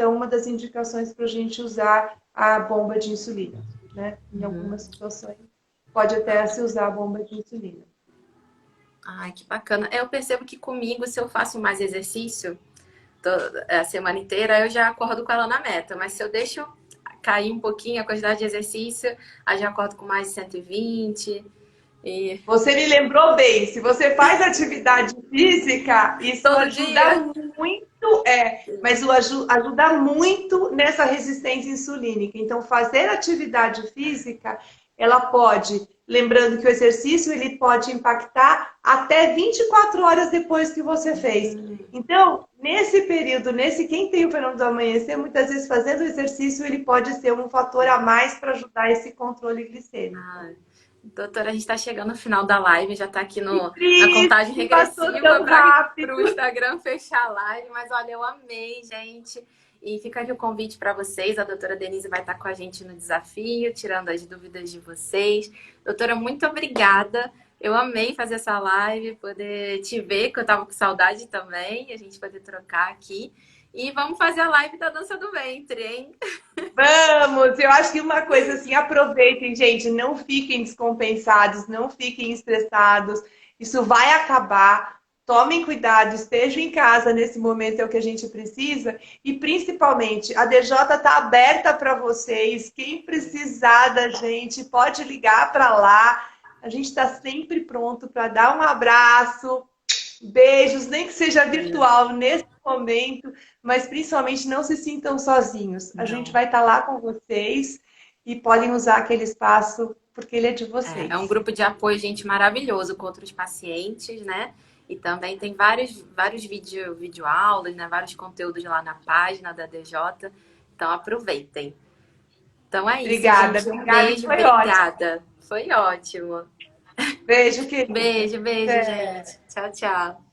uma das indicações para a gente usar a bomba de insulina, né? Em algumas situações pode até se usar a bomba de insulina. Ai, que bacana. Eu percebo que comigo, se eu faço mais exercício a semana inteira, eu já acordo com ela na meta. Mas se eu deixo cair um pouquinho a quantidade de exercício, aí já acordo com mais de 120. E... Você me lembrou bem, se você faz atividade física, isso todo ajuda dia. muito, mas ajuda muito nessa resistência insulínica. Então, fazer atividade física, ela pode, lembrando que o exercício ele pode impactar até 24 horas depois que você fez. Então, nesse período, quem tem o fenômeno do amanhecer, muitas vezes fazendo o exercício, ele pode ser um fator a mais para ajudar esse controle glicêmico. Doutora, a gente está chegando no final da live, já está aqui na contagem regressiva para o Instagram fechar a live. Mas olha, eu amei, gente. E fica aqui o convite para vocês. A doutora Denise vai estar com a gente no desafio, tirando as dúvidas de vocês. Doutora, muito obrigada. Eu amei fazer essa live, poder te ver, que eu estava com saudade também, a gente poder trocar aqui. E vamos fazer a live da dança do ventre, hein? Vamos! Eu acho que uma coisa assim, aproveitem, gente, não fiquem descompensados, não fiquem estressados. Isso vai acabar. Tomem cuidado, estejam em casa nesse momento, é o que a gente precisa. E principalmente, a DJ está aberta para vocês. Quem precisar da gente, pode ligar para lá. A gente está sempre pronto para dar um abraço, Beijos, nem que seja virtual nesse momento, mas principalmente não se sintam sozinhos. A gente Não. vai estar lá com vocês e podem usar aquele espaço porque ele é de É um vocês. grupo de apoio, gente, maravilhoso com outros pacientes, né? E também tem vários videoaulas, né? Vários conteúdos lá na página da DJ. Então aproveitem. Então é isso, Obrigada, gente. Um obrigada, beijo, foi ótimo. obrigada. Foi ótimo. Beijo, querida. Beijo, Até. gente. Tchau, tchau.